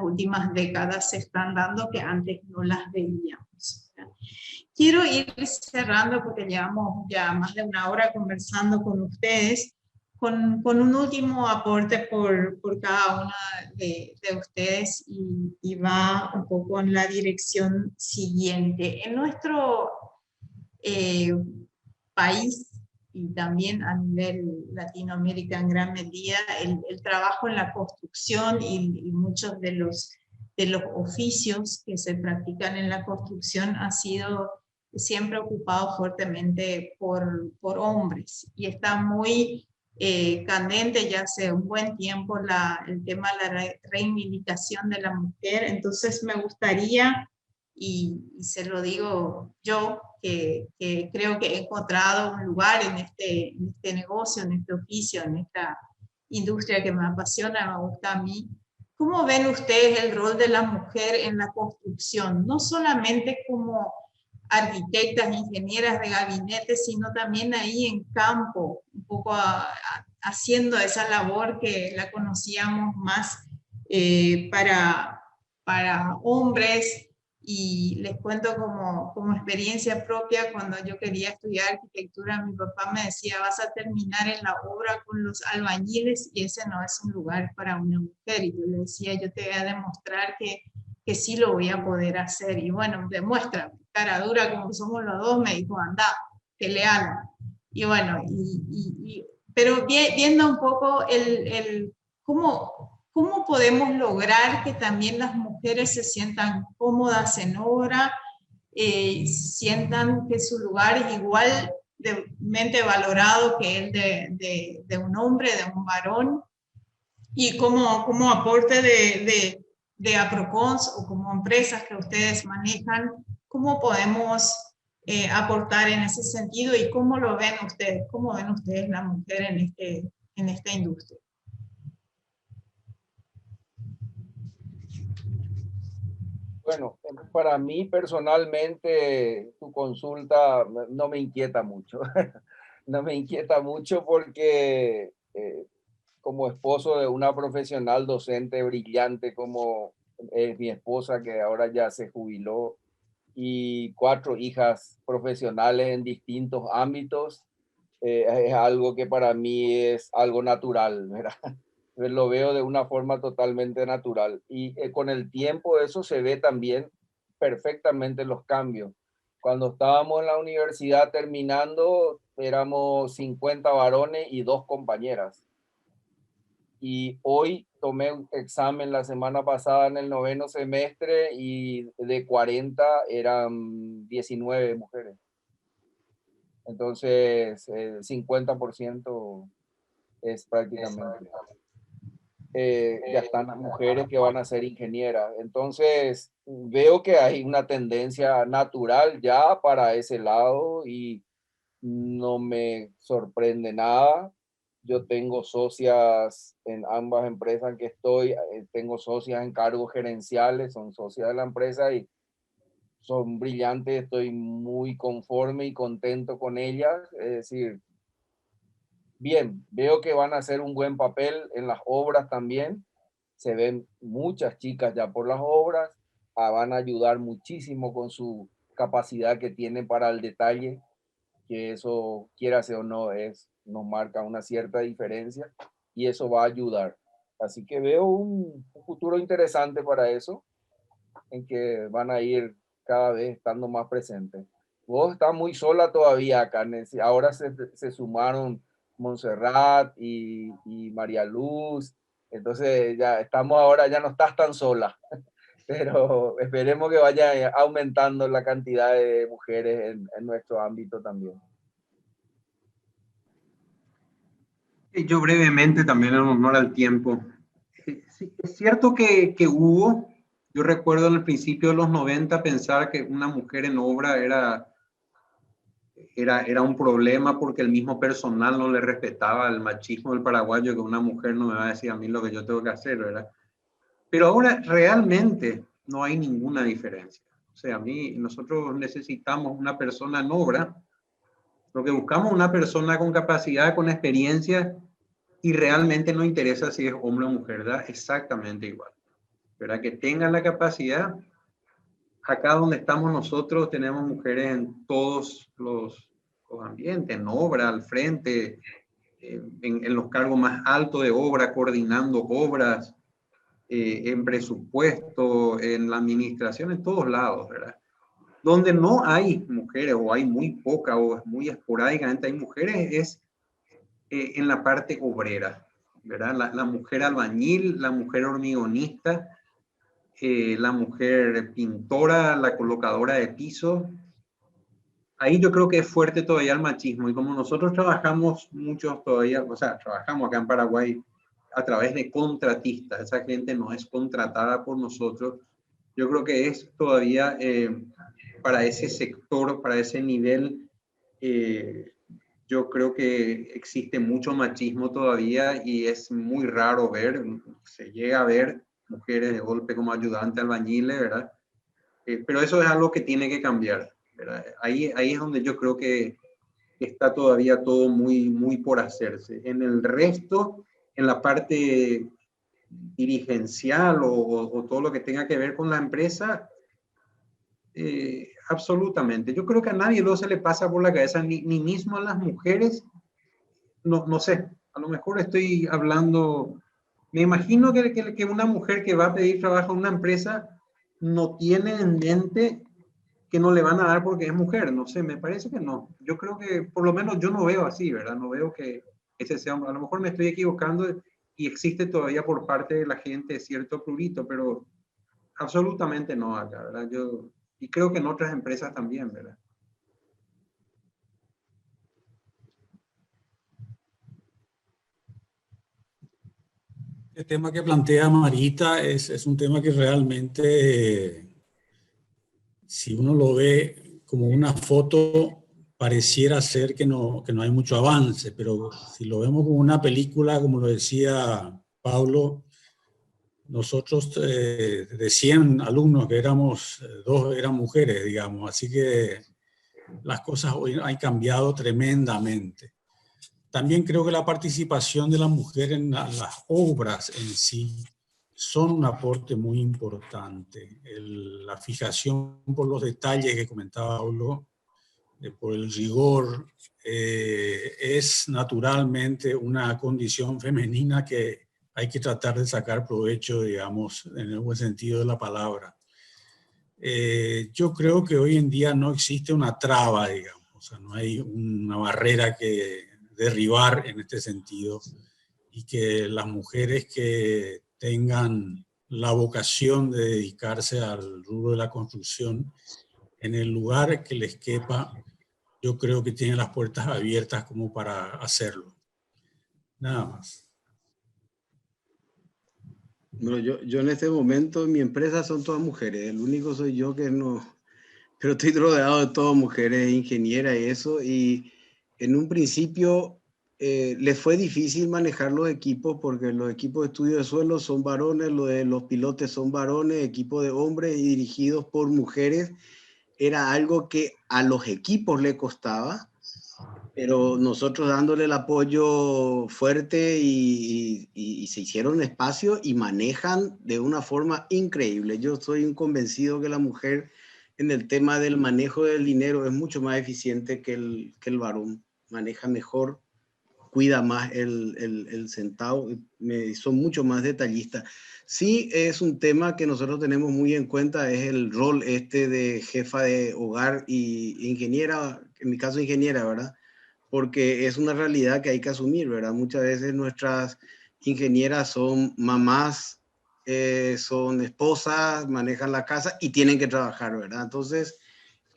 últimas décadas se están dando, que antes no las veíamos. Quiero ir cerrando porque llevamos ya más de una hora conversando con ustedes, con un último aporte por cada una de ustedes, y va un poco en la dirección siguiente. En nuestro país y también a nivel Latinoamérica en gran medida, el trabajo en la construcción y muchos de los oficios que se practican en la construcción ha sido siempre ocupado fuertemente por hombres, y está muy candente ya hace un buen tiempo el tema de la reivindicación de la mujer. Entonces me gustaría, y se lo digo yo, que creo que he encontrado un lugar en este negocio, en este oficio, en esta industria que me apasiona, me gusta a mí. ¿Cómo ven ustedes el rol de la mujer en la construcción? No solamente como arquitectas, ingenieras de gabinete, sino también ahí en campo, un poco haciendo esa labor que la conocíamos más para hombres. Y les cuento como experiencia propia, cuando yo quería estudiar arquitectura, mi papá me decía: vas a terminar en la obra con los albañiles y ese no es un lugar para una mujer. Y yo le decía: yo te voy a demostrar que sí lo voy a poder hacer. Y bueno, demuestra, cara dura como somos los dos, me dijo: anda, peleala. Y bueno, pero viendo un poco ¿cómo podemos lograr que también las mujeres se sientan cómodas en obra, sientan que su lugar es igualmente valorado que el de un hombre, de un varón? Y como aporte de APROCONS o como empresas que ustedes manejan, ¿cómo podemos aportar en ese sentido? ¿Y cómo lo ven ustedes? ¿Cómo ven ustedes la mujer en esta industria? Bueno, para mí personalmente tu consulta no me inquieta mucho. No me inquieta mucho porque como esposo de una profesional docente brillante como es mi esposa, que ahora ya se jubiló, y 4 hijas profesionales en distintos ámbitos, es algo que para mí es algo natural, ¿verdad? lo veo de una forma totalmente natural. Y con el tiempo eso se ve también perfectamente los cambios. Cuando estábamos en la universidad terminando, éramos 50 varones y 2 compañeras. Y hoy tomé un examen la semana pasada en el 9º semestre y de 40 eran 19 mujeres. Entonces, 50% es prácticamente. Ya están las mujeres que van a ser ingenieras. Entonces, veo que hay una tendencia natural ya para ese lado y no me sorprende nada. Yo tengo socias en ambas empresas en que estoy, tengo socias en cargos gerenciales, son socias de la empresa y son brillantes, estoy muy conforme y contento con ellas. Es decir, bien, veo que van a hacer un buen papel en las obras también. Se ven muchas chicas ya por las obras, van a ayudar muchísimo con su capacidad que tienen para el detalle, que eso, quiérase o no, nos marca una cierta diferencia y eso va a ayudar. Así que veo un futuro interesante para eso, en que van a ir cada vez estando más presentes. Vos estás muy sola todavía acá, ahora se sumaron Montserrat y María Luz, entonces ya estamos ahora, ya no estás tan sola, pero esperemos que vaya aumentando la cantidad de mujeres en nuestro ámbito también. Yo brevemente, también en honor al tiempo. Sí, es cierto que hubo, yo recuerdo en el principio de los 90 pensar que una mujer en obra era un problema porque el mismo personal no le respetaba el machismo del paraguayo, que una mujer no me va a decir a mí lo que yo tengo que hacer, ¿verdad? Pero ahora realmente no hay ninguna diferencia. O sea, nosotros necesitamos una persona en obra, lo que buscamos una persona con capacidad, con experiencia, y realmente no interesa si es hombre o mujer, da exactamente igual, ¿verdad? Que tengan la capacidad. Acá donde estamos nosotros tenemos mujeres en todos los ambientes, en obra, al frente, en los cargos más altos de obra, coordinando obras, en presupuesto, en la administración, en todos lados, ¿verdad? Donde no hay mujeres o hay muy poca o es muy esporádicamente hay mujeres es en la parte obrera, ¿verdad? La mujer albañil, la mujer hormigonista, la mujer pintora, la colocadora de piso. Ahí yo creo que es fuerte todavía el machismo y como nosotros trabajamos muchos todavía, o sea, trabajamos acá en Paraguay a través de contratistas, esa gente no es contratada por nosotros, yo creo que es todavía para ese sector, para ese nivel, yo creo que existe mucho machismo todavía y es muy raro ver, se llega a ver mujeres de golpe como ayudante albañiles, ¿verdad? Pero eso es algo que tiene que cambiar, ¿verdad? Ahí es donde yo creo que está todavía todo muy, muy por hacerse. En el resto, en la parte dirigencial o todo lo que tenga que ver con la empresa, absolutamente. Yo creo que a nadie luego se le pasa por la cabeza, ni mismo a las mujeres, no sé, a lo mejor estoy hablando, me imagino que una mujer que va a pedir trabajo a una empresa no tiene en mente que no le van a dar porque es mujer, no sé, me parece que no. Yo creo que por lo menos yo no veo así, ¿verdad? No veo que ese sea, a lo mejor me estoy equivocando y existe todavía por parte de la gente cierto prurito, pero absolutamente no acá, ¿verdad? Y creo que en otras empresas también, ¿verdad? El tema que plantea Marita es un tema que realmente, si uno lo ve como una foto, pareciera ser que no hay mucho avance, pero si lo vemos como una película, como lo decía Pablo, nosotros de 100 alumnos que éramos, 2 eran mujeres, digamos, así que las cosas hoy han cambiado tremendamente. También creo que la participación de la mujer en las obras en sí son un aporte muy importante. La fijación por los detalles que comentaba Pablo, por el rigor, es naturalmente una condición femenina que hay que tratar de sacar provecho, digamos, en el buen sentido de la palabra. Yo creo que hoy en día no existe una traba, digamos, o sea, no hay una barrera que derribar en este sentido, y que las mujeres que tengan la vocación de dedicarse al rubro de la construcción, en el lugar que les quepa, yo creo que tienen las puertas abiertas como para hacerlo. Nada más. No, yo en este momento, en mi empresa son todas mujeres, el único soy yo que no, pero estoy rodeado de todas mujeres, ingenieras y eso, y en un principio les fue difícil manejar los equipos porque los equipos de estudio de suelo son varones, los pilotes son varones, equipos de hombres y dirigidos por mujeres. Era algo que a los equipos le costaba, pero nosotros dándole el apoyo fuerte y se hicieron espacio y manejan de una forma increíble. Yo soy un convencido que la mujer en el tema del manejo del dinero es mucho más eficiente que el varón. Maneja mejor, cuida más el centavo, son mucho más detallistas. Sí, es un tema que nosotros tenemos muy en cuenta, es el rol de jefa de hogar y ingeniera, en mi caso ingeniera, ¿verdad? Porque es una realidad que hay que asumir, ¿verdad? Muchas veces nuestras ingenieras son mamás, son esposas, manejan la casa y tienen que trabajar, ¿verdad? Entonces,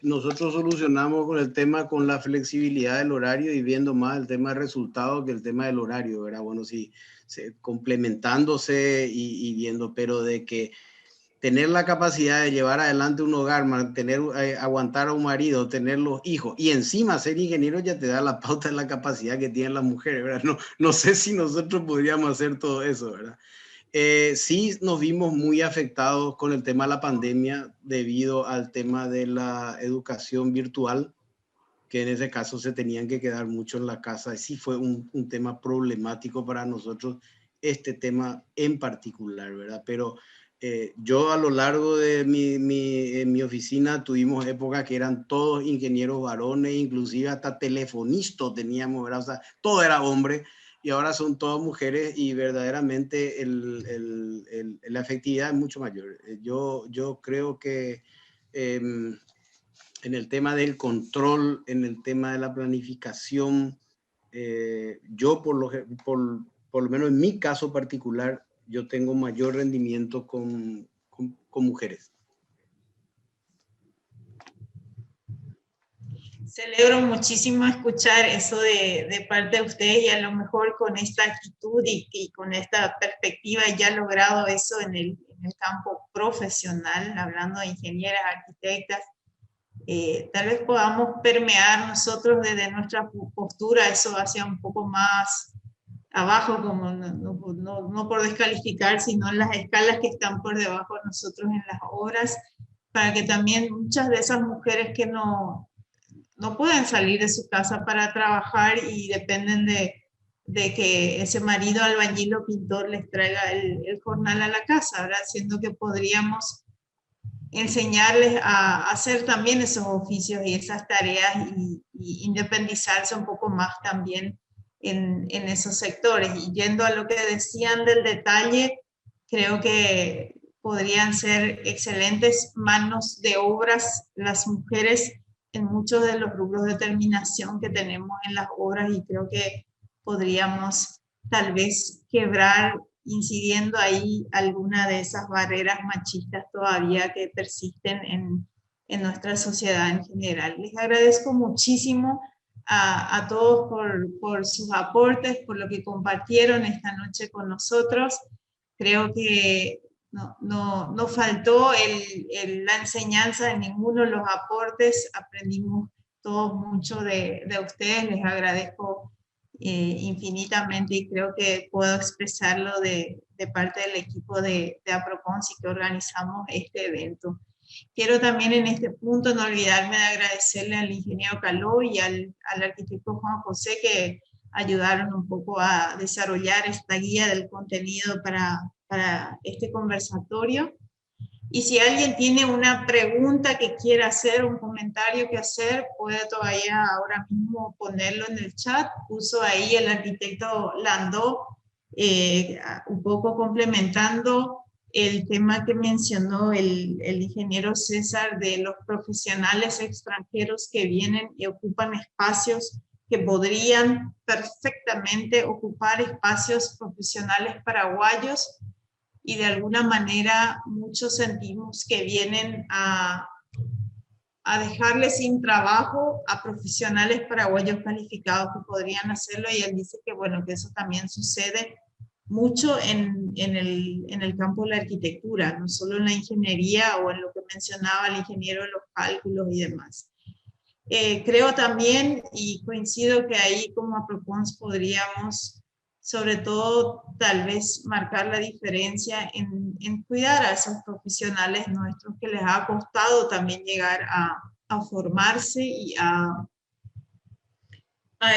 nosotros solucionamos con el tema con la flexibilidad del horario y viendo más el tema de resultados que el tema del horario, ¿verdad? Bueno, sí, complementándose y viendo, pero de que tener la capacidad de llevar adelante un hogar, mantener, aguantar a un marido, tener los hijos y encima ser ingeniero ya te da la pauta de la capacidad que tienen las mujeres, ¿verdad? No sé si nosotros podríamos hacer todo eso, ¿verdad? Sí nos vimos muy afectados con el tema de la pandemia debido al tema de la educación virtual, que en ese caso se tenían que quedar mucho en la casa. Y sí fue un tema problemático para nosotros, este tema en particular, ¿verdad? Pero yo a lo largo de mi oficina tuvimos épocas que eran todos ingenieros varones, inclusive hasta telefonistas teníamos, ¿verdad? O sea, todo era hombre y ahora son todas mujeres y verdaderamente la efectividad es mucho mayor. Yo creo que en el tema del control, en el tema de la planificación, yo por lo menos en mi caso particular, yo tengo mayor rendimiento con mujeres. Celebro muchísimo escuchar eso de parte de ustedes y a lo mejor con esta actitud y con esta perspectiva ya logrado eso en el campo profesional, hablando de ingenieras, arquitectas. Tal vez podamos permear nosotros desde nuestra postura eso hacia un poco más abajo, como no por descalificar, sino en las escalas que están por debajo de nosotros en las obras, para que también muchas de esas mujeres que no pueden salir de su casa para trabajar y dependen de que ese marido albañil o pintor les traiga el jornal a la casa, ¿verdad? Siendo que podríamos enseñarles a hacer también esos oficios y esas tareas y independizarse un poco más también en esos sectores. Y yendo a lo que decían del detalle, creo que podrían ser excelentes manos de obras las mujeres en muchos de los rubros de terminación que tenemos en las obras y creo que podríamos tal vez quebrar incidiendo ahí alguna de esas barreras machistas todavía que persisten en nuestra sociedad en general. Les agradezco muchísimo a todos por sus aportes, por lo que compartieron esta noche con nosotros. Creo que no faltó la enseñanza de ninguno de los aportes, aprendimos todos mucho de ustedes, les agradezco infinitamente y creo que puedo expresarlo de parte del equipo de APROCONS y que organizamos este evento. Quiero también en este punto no olvidarme de agradecerle al ingeniero Caló y al arquitecto Juan José que ayudaron un poco a desarrollar esta guía del contenido para este conversatorio. Y si alguien tiene una pregunta que quiera hacer, un comentario que hacer, puede todavía ahora mismo ponerlo en el chat. Puso ahí el arquitecto Landó un poco complementando el tema que mencionó el ingeniero César de los profesionales extranjeros que vienen y ocupan espacios que podrían perfectamente ocupar espacios profesionales paraguayos, y de alguna manera muchos sentimos que vienen a dejarle sin trabajo a profesionales paraguayos calificados que podrían hacerlo, y él dice que bueno, que eso también sucede mucho en el campo de la arquitectura, no solo en la ingeniería o en lo que mencionaba el ingeniero de los cálculos y demás. Creo también, y coincido que ahí como APROCONS podríamos sobre todo tal vez marcar la diferencia en cuidar a esos profesionales nuestros que les ha costado también llegar a formarse y a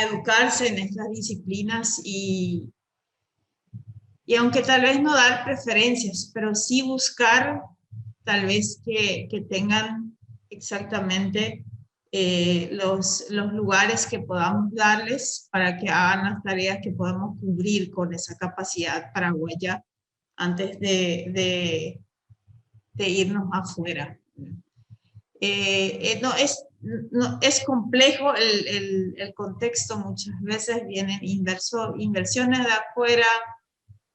educarse en estas disciplinas, y aunque tal vez no dar preferencias, pero sí buscar tal vez que tengan exactamente los lugares que podamos darles para que hagan las tareas que podemos cubrir con esa capacidad paraguaya antes de irnos afuera. Es complejo el contexto, muchas veces vienen inversiones de afuera,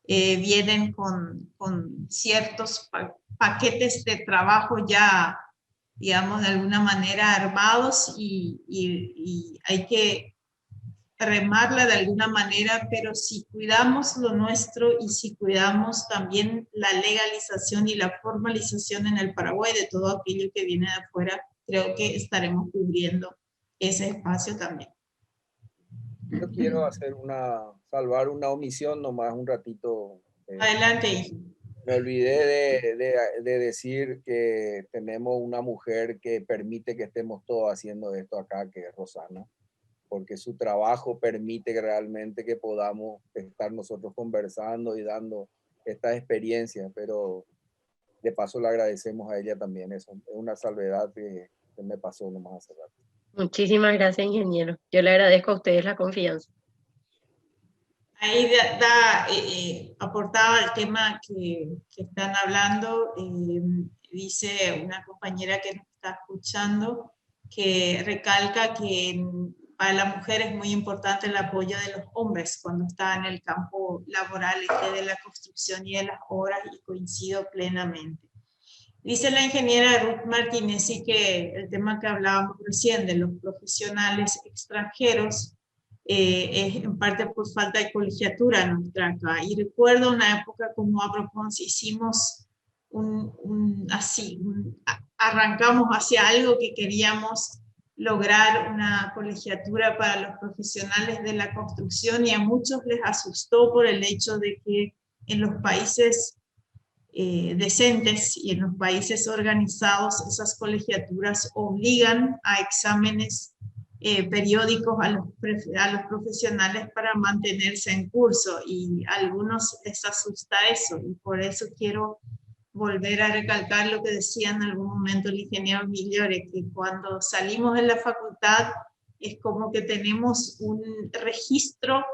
vienen con ciertos paquetes de trabajo ya, digamos, de alguna manera armados, y hay que remarla de alguna manera, pero si cuidamos lo nuestro y si cuidamos también la legalización y la formalización en el Paraguay de todo aquello que viene de afuera, creo que estaremos cubriendo ese espacio también. Yo quiero salvar una omisión nomás un ratito. Adelante. Me olvidé de decir que tenemos una mujer que permite que estemos todos haciendo esto acá, que es Rosana, porque su trabajo permite realmente que podamos estar nosotros conversando y dando estas experiencias, pero de paso le agradecemos a ella también. Eso es una salvedad que me pasó nomás hace rato. Muchísimas gracias, ingeniero. Yo le agradezco a ustedes la confianza. Ahí aportaba el tema que están hablando. Dice una compañera que nos está escuchando que recalca que para la mujer es muy importante el apoyo de los hombres cuando está en el campo laboral de la construcción y de las obras, y coincido plenamente. Dice la ingeniera Ruth Martínez que el tema que hablábamos recién de los profesionales extranjeros es en parte por falta de colegiatura nuestra acá. Y recuerdo una época como APROCONS hicimos arrancamos hacia algo que queríamos lograr, una colegiatura para los profesionales de la construcción, y a muchos les asustó por el hecho de que en los países decentes y en los países organizados esas colegiaturas obligan a exámenes periódicos a los profesionales para mantenerse en curso, y a algunos les asusta eso, y por eso quiero volver a recalcar lo que decía en algún momento el ingeniero Migliore, que cuando salimos de la facultad es como que tenemos un registro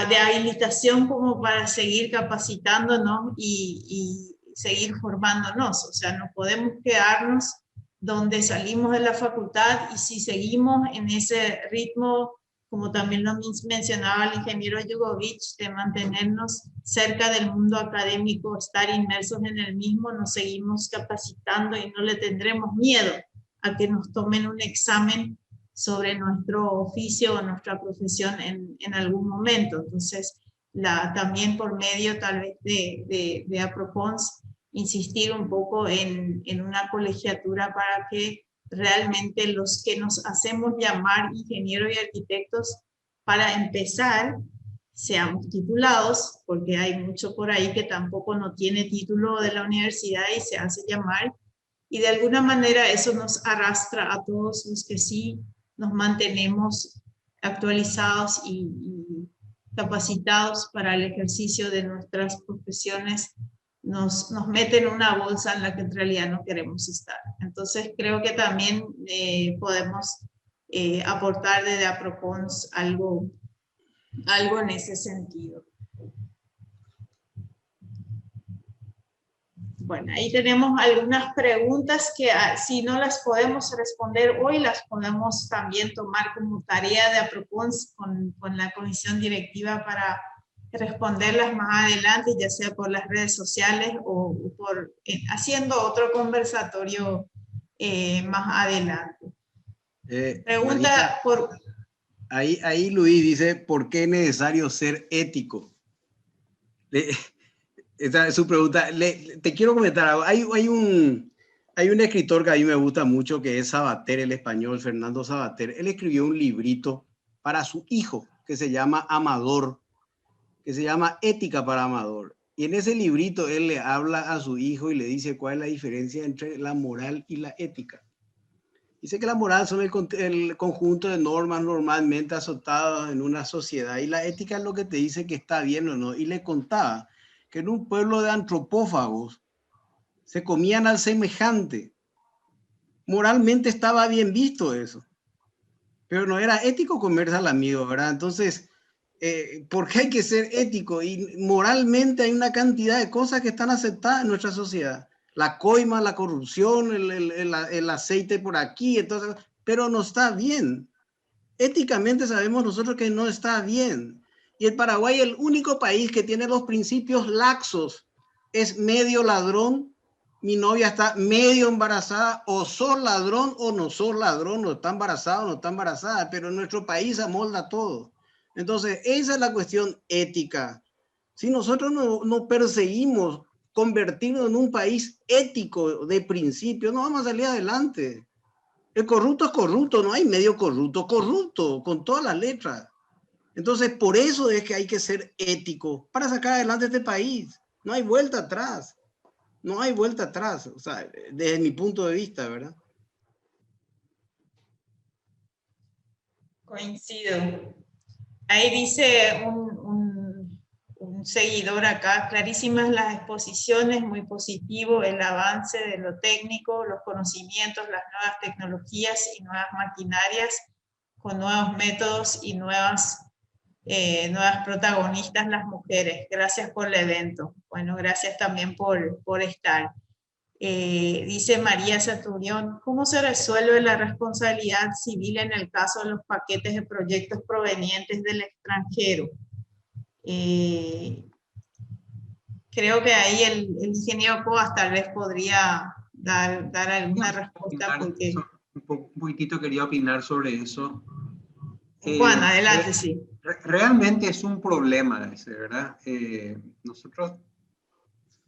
de habilitación como para seguir capacitándonos y seguir formándonos. O sea, no podemos quedarnos donde salimos de la facultad, y si seguimos en ese ritmo, como también lo mencionaba el ingeniero Jugovic, de mantenernos cerca del mundo académico, estar inmersos en el mismo, nos seguimos capacitando y no le tendremos miedo a que nos tomen un examen sobre nuestro oficio o nuestra profesión en algún momento. Entonces, también por medio tal vez de APROCONS, insistir un poco en una colegiatura para que realmente los que nos hacemos llamar ingenieros y arquitectos, para empezar, seamos titulados, porque hay mucho por ahí que tampoco no tiene título de la universidad y se hace llamar, y de alguna manera eso nos arrastra a todos los que sí nos mantenemos actualizados y capacitados para el ejercicio de nuestras profesiones. Nos meten en una bolsa en la que en realidad no queremos estar. Entonces creo que también podemos aportar desde APROCONS algo en ese sentido. Bueno, ahí tenemos algunas preguntas que si no las podemos responder hoy, las podemos también tomar como tarea de APROCONS con la comisión directiva para responderlas más adelante, ya sea por las redes sociales o por haciendo otro conversatorio más adelante. Pregunta Marita, por... Ahí Luis dice, ¿por qué es necesario ser ético? Esa es su pregunta. Te quiero comentar algo. Hay un escritor que a mí me gusta mucho, que es Sabater, el español, Fernando Sabater. Él escribió un librito para su hijo, que se llama Amador, que se llama Ética para Amador. Y en ese librito él le habla a su hijo y le dice cuál es la diferencia entre la moral y la ética. Dice que la moral son el conjunto de normas normalmente aceptadas en una sociedad, y la ética es lo que te dice que está bien o no. Y le contaba que en un pueblo de antropófagos se comían al semejante. Moralmente estaba bien visto eso, pero no era ético comerse al amigo, ¿verdad? Entonces, ¿por qué hay que ser ético? Y moralmente hay una cantidad de cosas que están aceptadas en nuestra sociedad. La coima, la corrupción, el aceite por aquí, entonces, pero no está bien. Éticamente sabemos nosotros que no está bien. Y el Paraguay, el único país que tiene los principios laxos, es medio ladrón, mi novia está medio embarazada, o sos ladrón o no sos ladrón, o está embarazada o no está embarazada, pero en nuestro país amolda todo. Entonces, esa es la cuestión ética. Si nosotros no perseguimos convertirnos en un país ético de principio, no vamos a salir adelante. El corrupto es corrupto, no hay medio corrupto, corrupto con todas las letras. Entonces, por eso es que hay que ser ético para sacar adelante este país. No hay vuelta atrás. No hay vuelta atrás, o sea, desde mi punto de vista, ¿verdad? Coincido. Ahí dice un seguidor acá, clarísimas las exposiciones, muy positivo el avance de lo técnico, los conocimientos, las nuevas tecnologías y nuevas maquinarias, con nuevos métodos y nuevas protagonistas, las mujeres. Gracias por el evento. Bueno, gracias también por estar. Dice María Saturión, ¿cómo se resuelve la responsabilidad civil en el caso de los paquetes de proyectos provenientes del extranjero? Creo que ahí el ingeniero Coas tal vez podría dar alguna respuesta. Porque... Un poquitito quería opinar sobre eso. Juan, adelante, sí. Realmente es un problema ese, ¿verdad? Nosotros,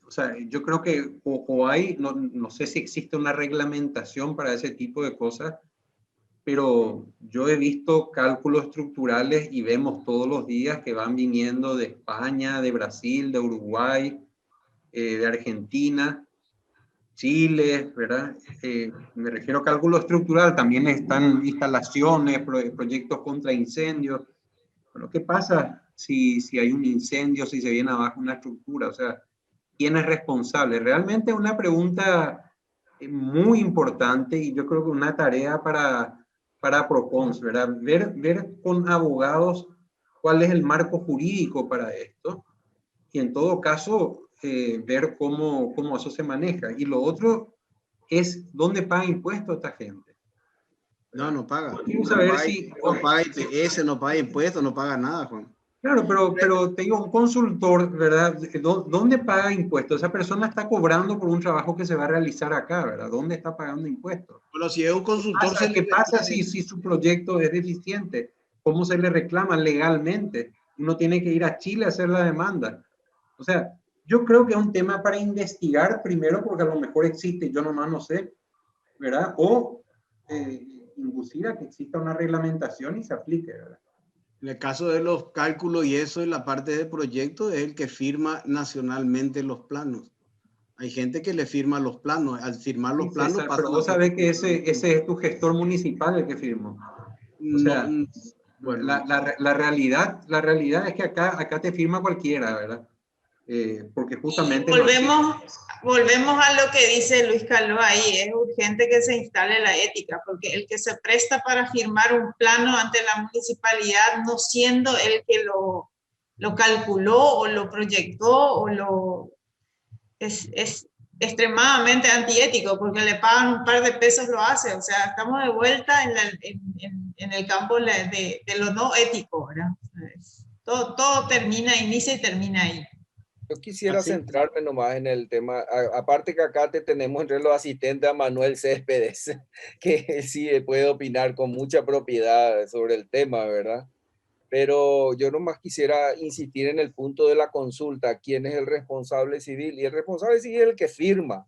o sea, yo creo que o hay, no sé si existe una reglamentación para ese tipo de cosas, pero yo he visto cálculos estructurales y vemos todos los días que van viniendo de España, de Brasil, de Uruguay, de Argentina, Chile, ¿verdad? Me refiero a cálculo estructural, también están instalaciones, proyectos contra incendios. Pero ¿qué pasa si hay un incendio, si se viene abajo una estructura? O sea, ¿quién es responsable? Realmente es una pregunta muy importante y yo creo que una tarea para PROCONS, ¿verdad? Ver con abogados cuál es el marco jurídico para esto y en todo caso ver cómo eso se maneja. Y lo otro es dónde paga impuestos esta gente. No paga. Quiero saber no paga IPS, no paga impuestos, no paga nada, Juan. Claro, pero te digo, un consultor, ¿verdad? ¿Dónde paga impuestos? Esa persona está cobrando por un trabajo que se va a realizar acá, ¿verdad? ¿Dónde está pagando impuestos? Bueno, si es un consultor... ¿Qué pasa si su proyecto es deficiente? ¿Cómo se le reclama legalmente? Uno tiene que ir a Chile a hacer la demanda. O sea, yo creo que es un tema para investigar primero, porque a lo mejor existe, yo nomás no sé, ¿verdad? O inducir a que exista una reglamentación y se aplique, ¿verdad? En el caso de los cálculos y eso, en la parte de proyecto, es el que firma nacionalmente los planos. Hay gente que le firma los planos. Al firmar los planos... César, pero vos sabés que ese es tu gestor municipal el que firmó. O sea, bueno, la realidad es que acá te firma cualquiera, ¿verdad? Porque justamente... Volvemos a lo que dice Luis Caló ahí, es urgente que se instale la ética, porque el que se presta para firmar un plano ante la municipalidad, no siendo el que lo calculó o lo proyectó, o es extremadamente antiético, porque le pagan un par de pesos, lo hace. O sea, estamos de vuelta en el campo de lo no ético, ¿verdad? Todo termina, inicia y termina ahí. Yo quisiera Así. centrarme nomás en el tema, aparte que acá te tenemos entre los asistentes a Manuel Céspedes, que él sí puede opinar con mucha propiedad sobre el tema, ¿verdad? Pero yo nomás quisiera insistir en el punto de la consulta, quién es el responsable civil, y el responsable civil es el que firma.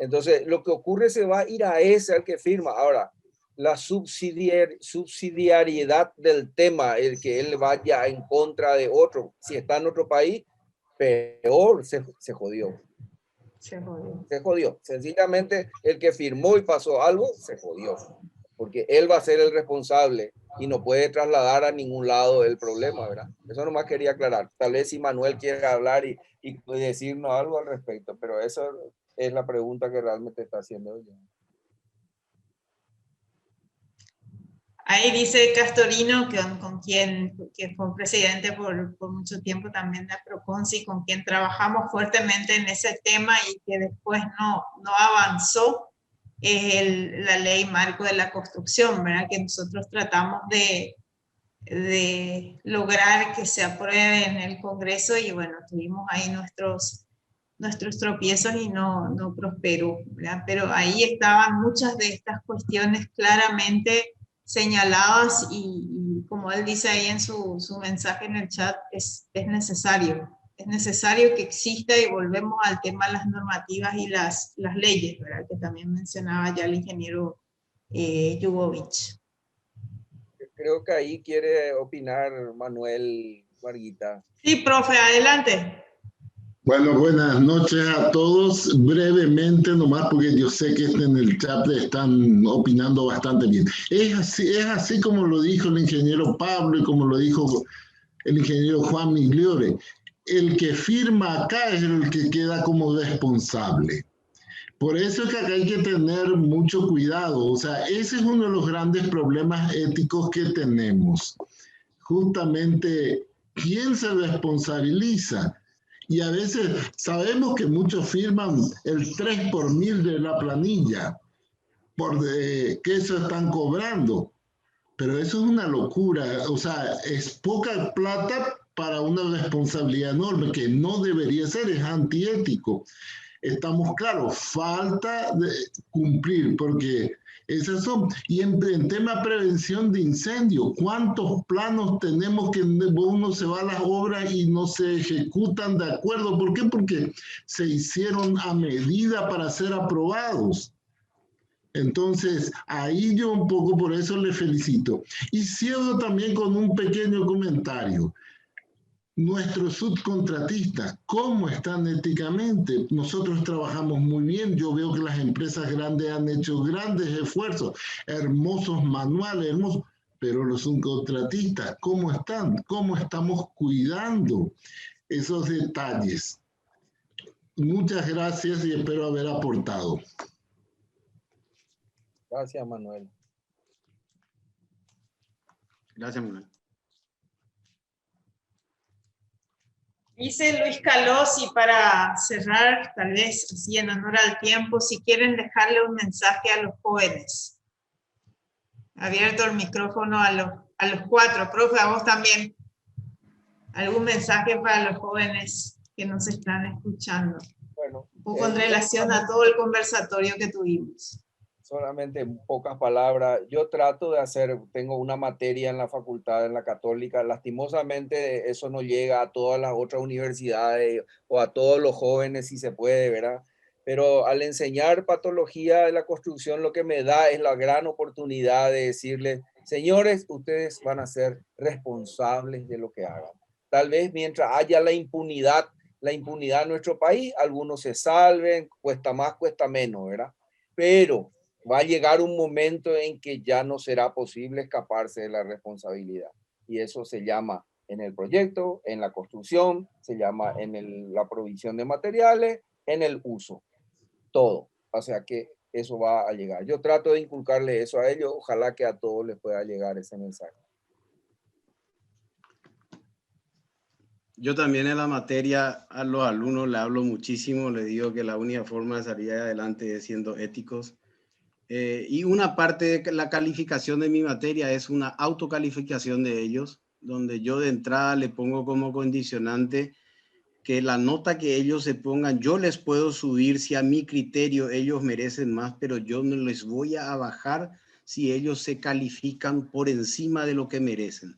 Entonces, lo que ocurre se va a ir a ese al que firma. Ahora, la subsidiariedad del tema, el que él vaya en contra de otro, si está en otro país, peor, se jodió. Se jodió. Se jodió. Sencillamente, el que firmó y pasó algo, se jodió. Porque él va a ser el responsable y no puede trasladar a ningún lado el problema, ¿verdad? Eso nomás quería aclarar. Tal vez si Manuel quiere hablar y decirnos algo al respecto, pero eso es la pregunta que realmente está haciendo ella. Ahí dice Castorino, que fue presidente por mucho tiempo también de Proconsi, con quien trabajamos fuertemente en ese tema y que después no avanzó, es la ley marco de la construcción, ¿verdad? Que nosotros tratamos de lograr que se apruebe en el Congreso y bueno, tuvimos ahí nuestros tropiezos y no prosperó, ¿verdad? Pero ahí estaban muchas de estas cuestiones claramente señaladas y como él dice ahí en su mensaje en el chat, es necesario que exista y volvemos al tema de las normativas y las leyes, ¿verdad? Que también mencionaba ya el ingeniero Jubovich. Creo que ahí quiere opinar Manuel Marguita. Sí, profe, adelante. Bueno, buenas noches a todos. Brevemente nomás, porque yo sé que en el chat están opinando bastante bien. Es así como lo dijo el ingeniero Pablo y como lo dijo el ingeniero Juan Migliore. El que firma acá es el que queda como responsable. Por eso es que acá hay que tener mucho cuidado. O sea, ese es uno de los grandes problemas éticos que tenemos. Justamente, ¿quién se responsabiliza? Y a veces sabemos que muchos firman el 3 por 1000 de la planilla, que eso están cobrando. Pero eso es una locura. O sea, es poca plata para una responsabilidad enorme, que no debería ser, es antiético. Estamos claros, falta de cumplir, porque esas son. Y en tema prevención de incendio, ¿cuántos planos tenemos que uno se va a las obras y no se ejecutan de acuerdo? ¿Por qué? Porque se hicieron a medida para ser aprobados. Entonces, ahí yo un poco por eso le felicito. Y cierro también con un pequeño comentario. Nuestros subcontratistas, ¿cómo están éticamente? Nosotros trabajamos muy bien. Yo veo que las empresas grandes han hecho grandes esfuerzos, hermosos manuales, hermosos. Pero los subcontratistas, ¿cómo están? ¿Cómo estamos cuidando esos detalles? Muchas gracias y espero haber aportado. Gracias, Manuel. Gracias, Manuel. Dice Luis Calós, y para cerrar, tal vez así en honor al tiempo, si quieren dejarle un mensaje a los jóvenes. Abierto el micrófono a los cuatro. Profe, a vos también. ¿Algún mensaje para los jóvenes que nos están escuchando? Bueno, un poco en relación a todo el conversatorio que tuvimos. Solamente en pocas palabras, yo trato de tengo una materia en la facultad, en la Católica, lastimosamente eso no llega a todas las otras universidades o a todos los jóvenes si se puede, ¿verdad? Pero al enseñar patología de la construcción, lo que me da es la gran oportunidad de decirles, señores, ustedes van a ser responsables de lo que hagan. Tal vez mientras haya la impunidad en nuestro país, algunos se salven, cuesta más, cuesta menos, ¿verdad? Pero va a llegar un momento en que ya no será posible escaparse de la responsabilidad. Y eso se llama en el proyecto, en la construcción, se llama en la provisión de materiales, en el uso. Todo. O sea que eso va a llegar. Yo trato de inculcarle eso a ellos. Ojalá que a todos les pueda llegar ese mensaje. Yo también en la materia a los alumnos le hablo muchísimo, les digo que la única forma de salir adelante es siendo éticos. Y una parte de la calificación de mi materia es una autocalificación de ellos, donde yo de entrada le pongo como condicionante que la nota que ellos se pongan, yo les puedo subir si a mi criterio ellos merecen más, pero yo no les voy a bajar si ellos se califican por encima de lo que merecen.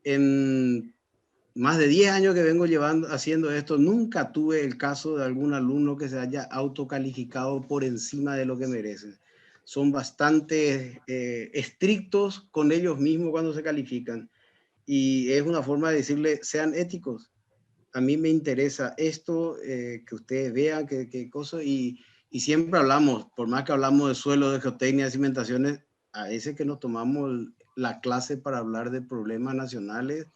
En más de 10 años que vengo haciendo esto, nunca tuve el caso de algún alumno que se haya autocalificado por encima de lo que merecen. Son bastante estrictos con ellos mismos cuando se califican. Y es una forma de decirle, sean éticos. A mí me interesa esto, que ustedes vean qué cosa. Y siempre hablamos, por más que hablamos de suelo, de geotecnia, de cimentaciones, a veces que nos tomamos la clase para hablar de problemas nacionales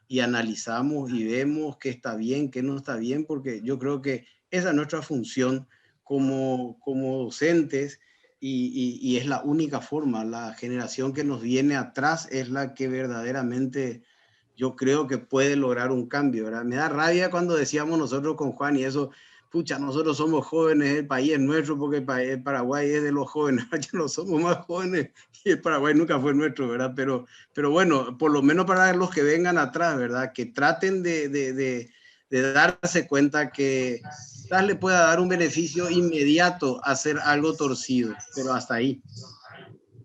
y analizamos y vemos qué está bien, qué no está bien, porque yo creo que esa es nuestra función como docentes y es la única forma. La generación que nos viene atrás es la que verdaderamente yo creo que puede lograr un cambio, ¿verdad? Me da rabia cuando decíamos nosotros con Juan y eso, pucha, nosotros somos jóvenes, el país es nuestro porque el Paraguay es de los jóvenes, ya no somos más jóvenes y el Paraguay nunca fue nuestro, ¿verdad? Pero bueno, por lo menos para los que vengan atrás, ¿verdad? Que traten de darse cuenta que quizás le pueda dar un beneficio inmediato hacer algo torcido, pero hasta ahí.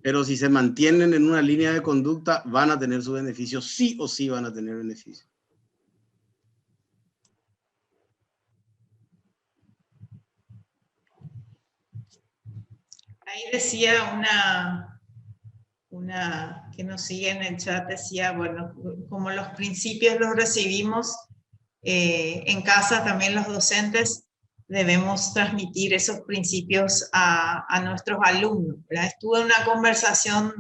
Pero si se mantienen en una línea de conducta, van a tener su beneficio, sí o sí van a tener beneficio. Ahí decía una que nos sigue en el chat, decía, bueno, como los principios los recibimos en casa, también los docentes debemos transmitir esos principios a nuestros alumnos, ¿verdad? Estuve en una conversación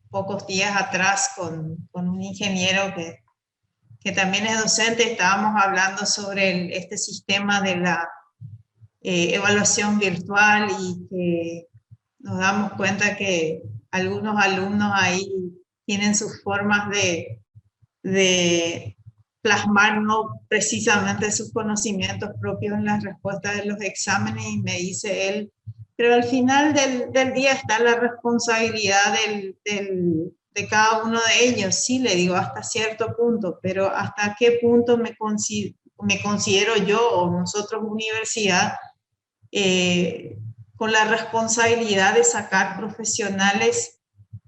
pocos días atrás con un ingeniero que también es docente. Estábamos hablando sobre este sistema de la evaluación virtual y que nos damos cuenta que algunos alumnos ahí tienen sus formas de plasmar no precisamente sus conocimientos propios en las respuestas de los exámenes, y me dice él, pero al final del día está la responsabilidad de cada uno de ellos. Sí, le digo, hasta cierto punto, pero hasta qué punto me considero yo o nosotros universidad con la responsabilidad de sacar profesionales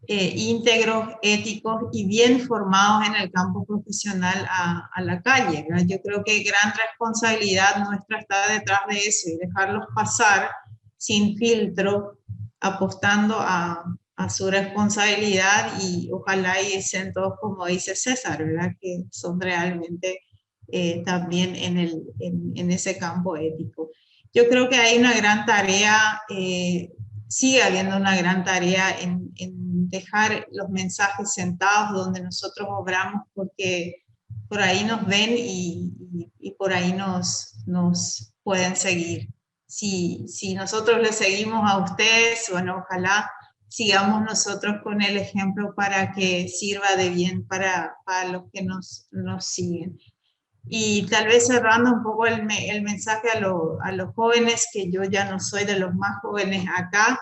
íntegros, éticos y bien formados en el campo profesional a la calle, ¿verdad? Yo creo que gran responsabilidad nuestra está detrás de eso y dejarlos pasar sin filtro, apostando a su responsabilidad, y ojalá y sean todos, como dice César, ¿verdad? Que son realmente también en ese campo ético. Yo creo que hay una gran tarea, sigue habiendo una gran tarea en dejar los mensajes sentados donde nosotros obramos, porque por ahí nos ven y por ahí nos pueden seguir. Si nosotros les seguimos a ustedes, bueno, ojalá sigamos nosotros con el ejemplo para que sirva de bien para los que nos siguen. Y tal vez cerrando un poco el mensaje a los jóvenes, que yo ya no soy de los más jóvenes acá,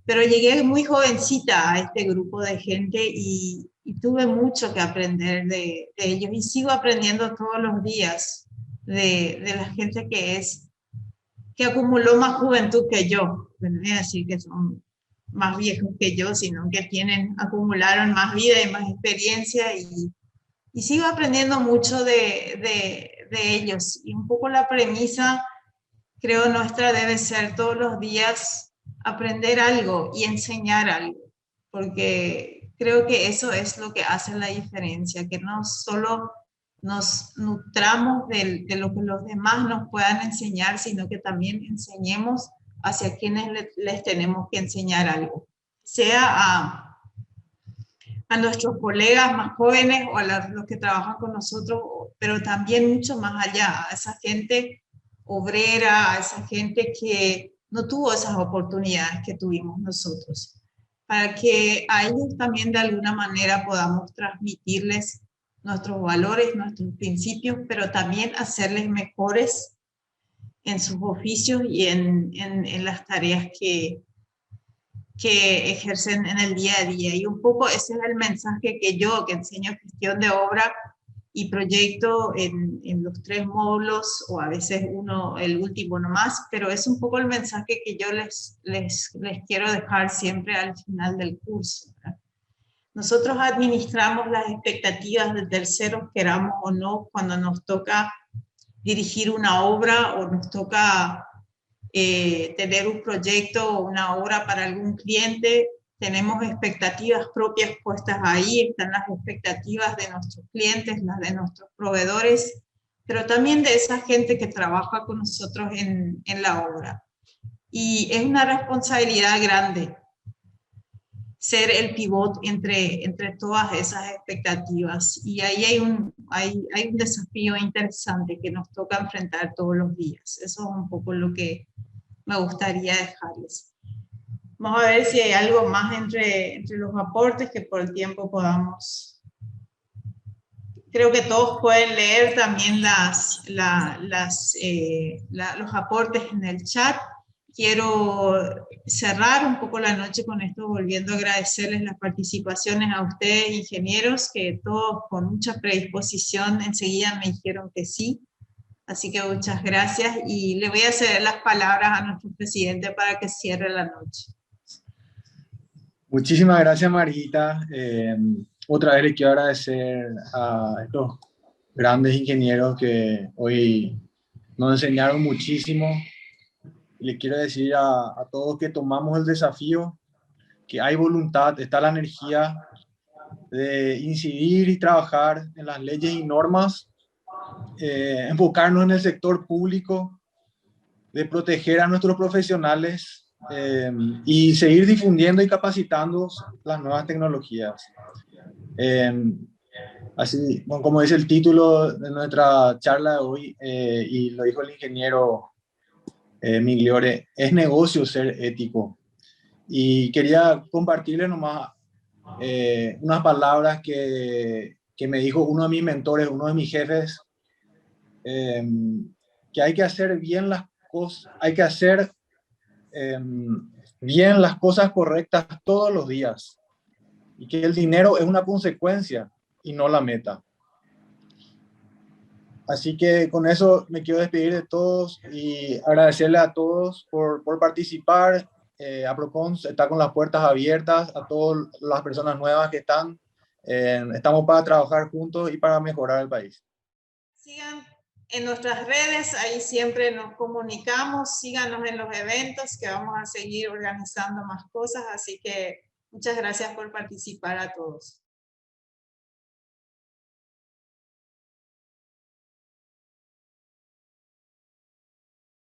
pero llegué muy jovencita a este grupo de gente y tuve mucho que aprender de ellos, y sigo aprendiendo todos los días de la gente que acumuló más juventud que yo. No voy a decir que son más viejos que yo, sino que acumularon más vida y más experiencia, y sigo aprendiendo mucho de ellos. Y un poco la premisa, creo, nuestra debe ser todos los días aprender algo y enseñar algo, porque creo que eso es lo que hace la diferencia, que no solo nos nutramos de lo que los demás nos puedan enseñar, sino que también enseñemos hacia quienes les tenemos que enseñar algo, sea a nuestros colegas más jóvenes o a los que trabajan con nosotros, pero también mucho más allá, a esa gente obrera, a esa gente que no tuvo esas oportunidades que tuvimos nosotros, para que a ellos también de alguna manera podamos transmitirles nuestros valores, nuestros principios, pero también hacerles mejores en sus oficios y en las tareas que ejercen en el día a día. Y un poco ese es el mensaje que yo, que enseño gestión de obra y proyecto en los 3 módulos, o a veces el último nomás, pero es un poco el mensaje que yo les quiero dejar siempre al final del curso, ¿verdad? Nosotros administramos las expectativas de terceros, queramos o no, cuando nos toca dirigir una obra o nos toca tener un proyecto o una obra para algún cliente. Tenemos expectativas propias puestas ahí, están las expectativas de nuestros clientes, las de nuestros proveedores, pero también de esa gente que trabaja con nosotros en la obra. Y es una responsabilidad grande ser el pivot entre todas esas expectativas. Y ahí hay un desafío interesante que nos toca enfrentar todos los días. Eso es un poco lo que me gustaría dejarles. Vamos a ver si hay algo más entre los aportes que por el tiempo podamos. Creo que todos pueden leer también los aportes en el chat. Quiero cerrar un poco la noche con esto, volviendo a agradecerles las participaciones a ustedes, ingenieros, que todos con mucha predisposición enseguida me dijeron que sí. Así que muchas gracias y le voy a ceder las palabras a nuestro presidente para que cierre la noche. Muchísimas gracias, Marguita. Otra vez le quiero agradecer a estos grandes ingenieros que hoy nos enseñaron muchísimo. Le quiero decir a todos que tomamos el desafío, que hay voluntad, está la energía de incidir y trabajar en las leyes y normas, enfocarnos en el sector público, de proteger a nuestros profesionales y seguir difundiendo y capacitando las nuevas tecnologías. Así, bueno, como dice el título de nuestra charla de hoy, y lo dijo el ingeniero Migliore, es negocio ser ético. Y quería compartirles nomás unas palabras que me dijo uno de mis mentores, uno de mis jefes, que hay que hacer bien las cosas, hay que hacer bien las cosas correctas todos los días, y que el dinero es una consecuencia y no la meta. Así que con eso me quiero despedir de todos y agradecerle a todos por participar. APROCONS está con las puertas abiertas a todas las personas nuevas que están. Estamos para trabajar juntos y para mejorar el país. Sigan en nuestras redes, ahí siempre nos comunicamos. Síganos en los eventos, que vamos a seguir organizando más cosas. Así que muchas gracias por participar a todos.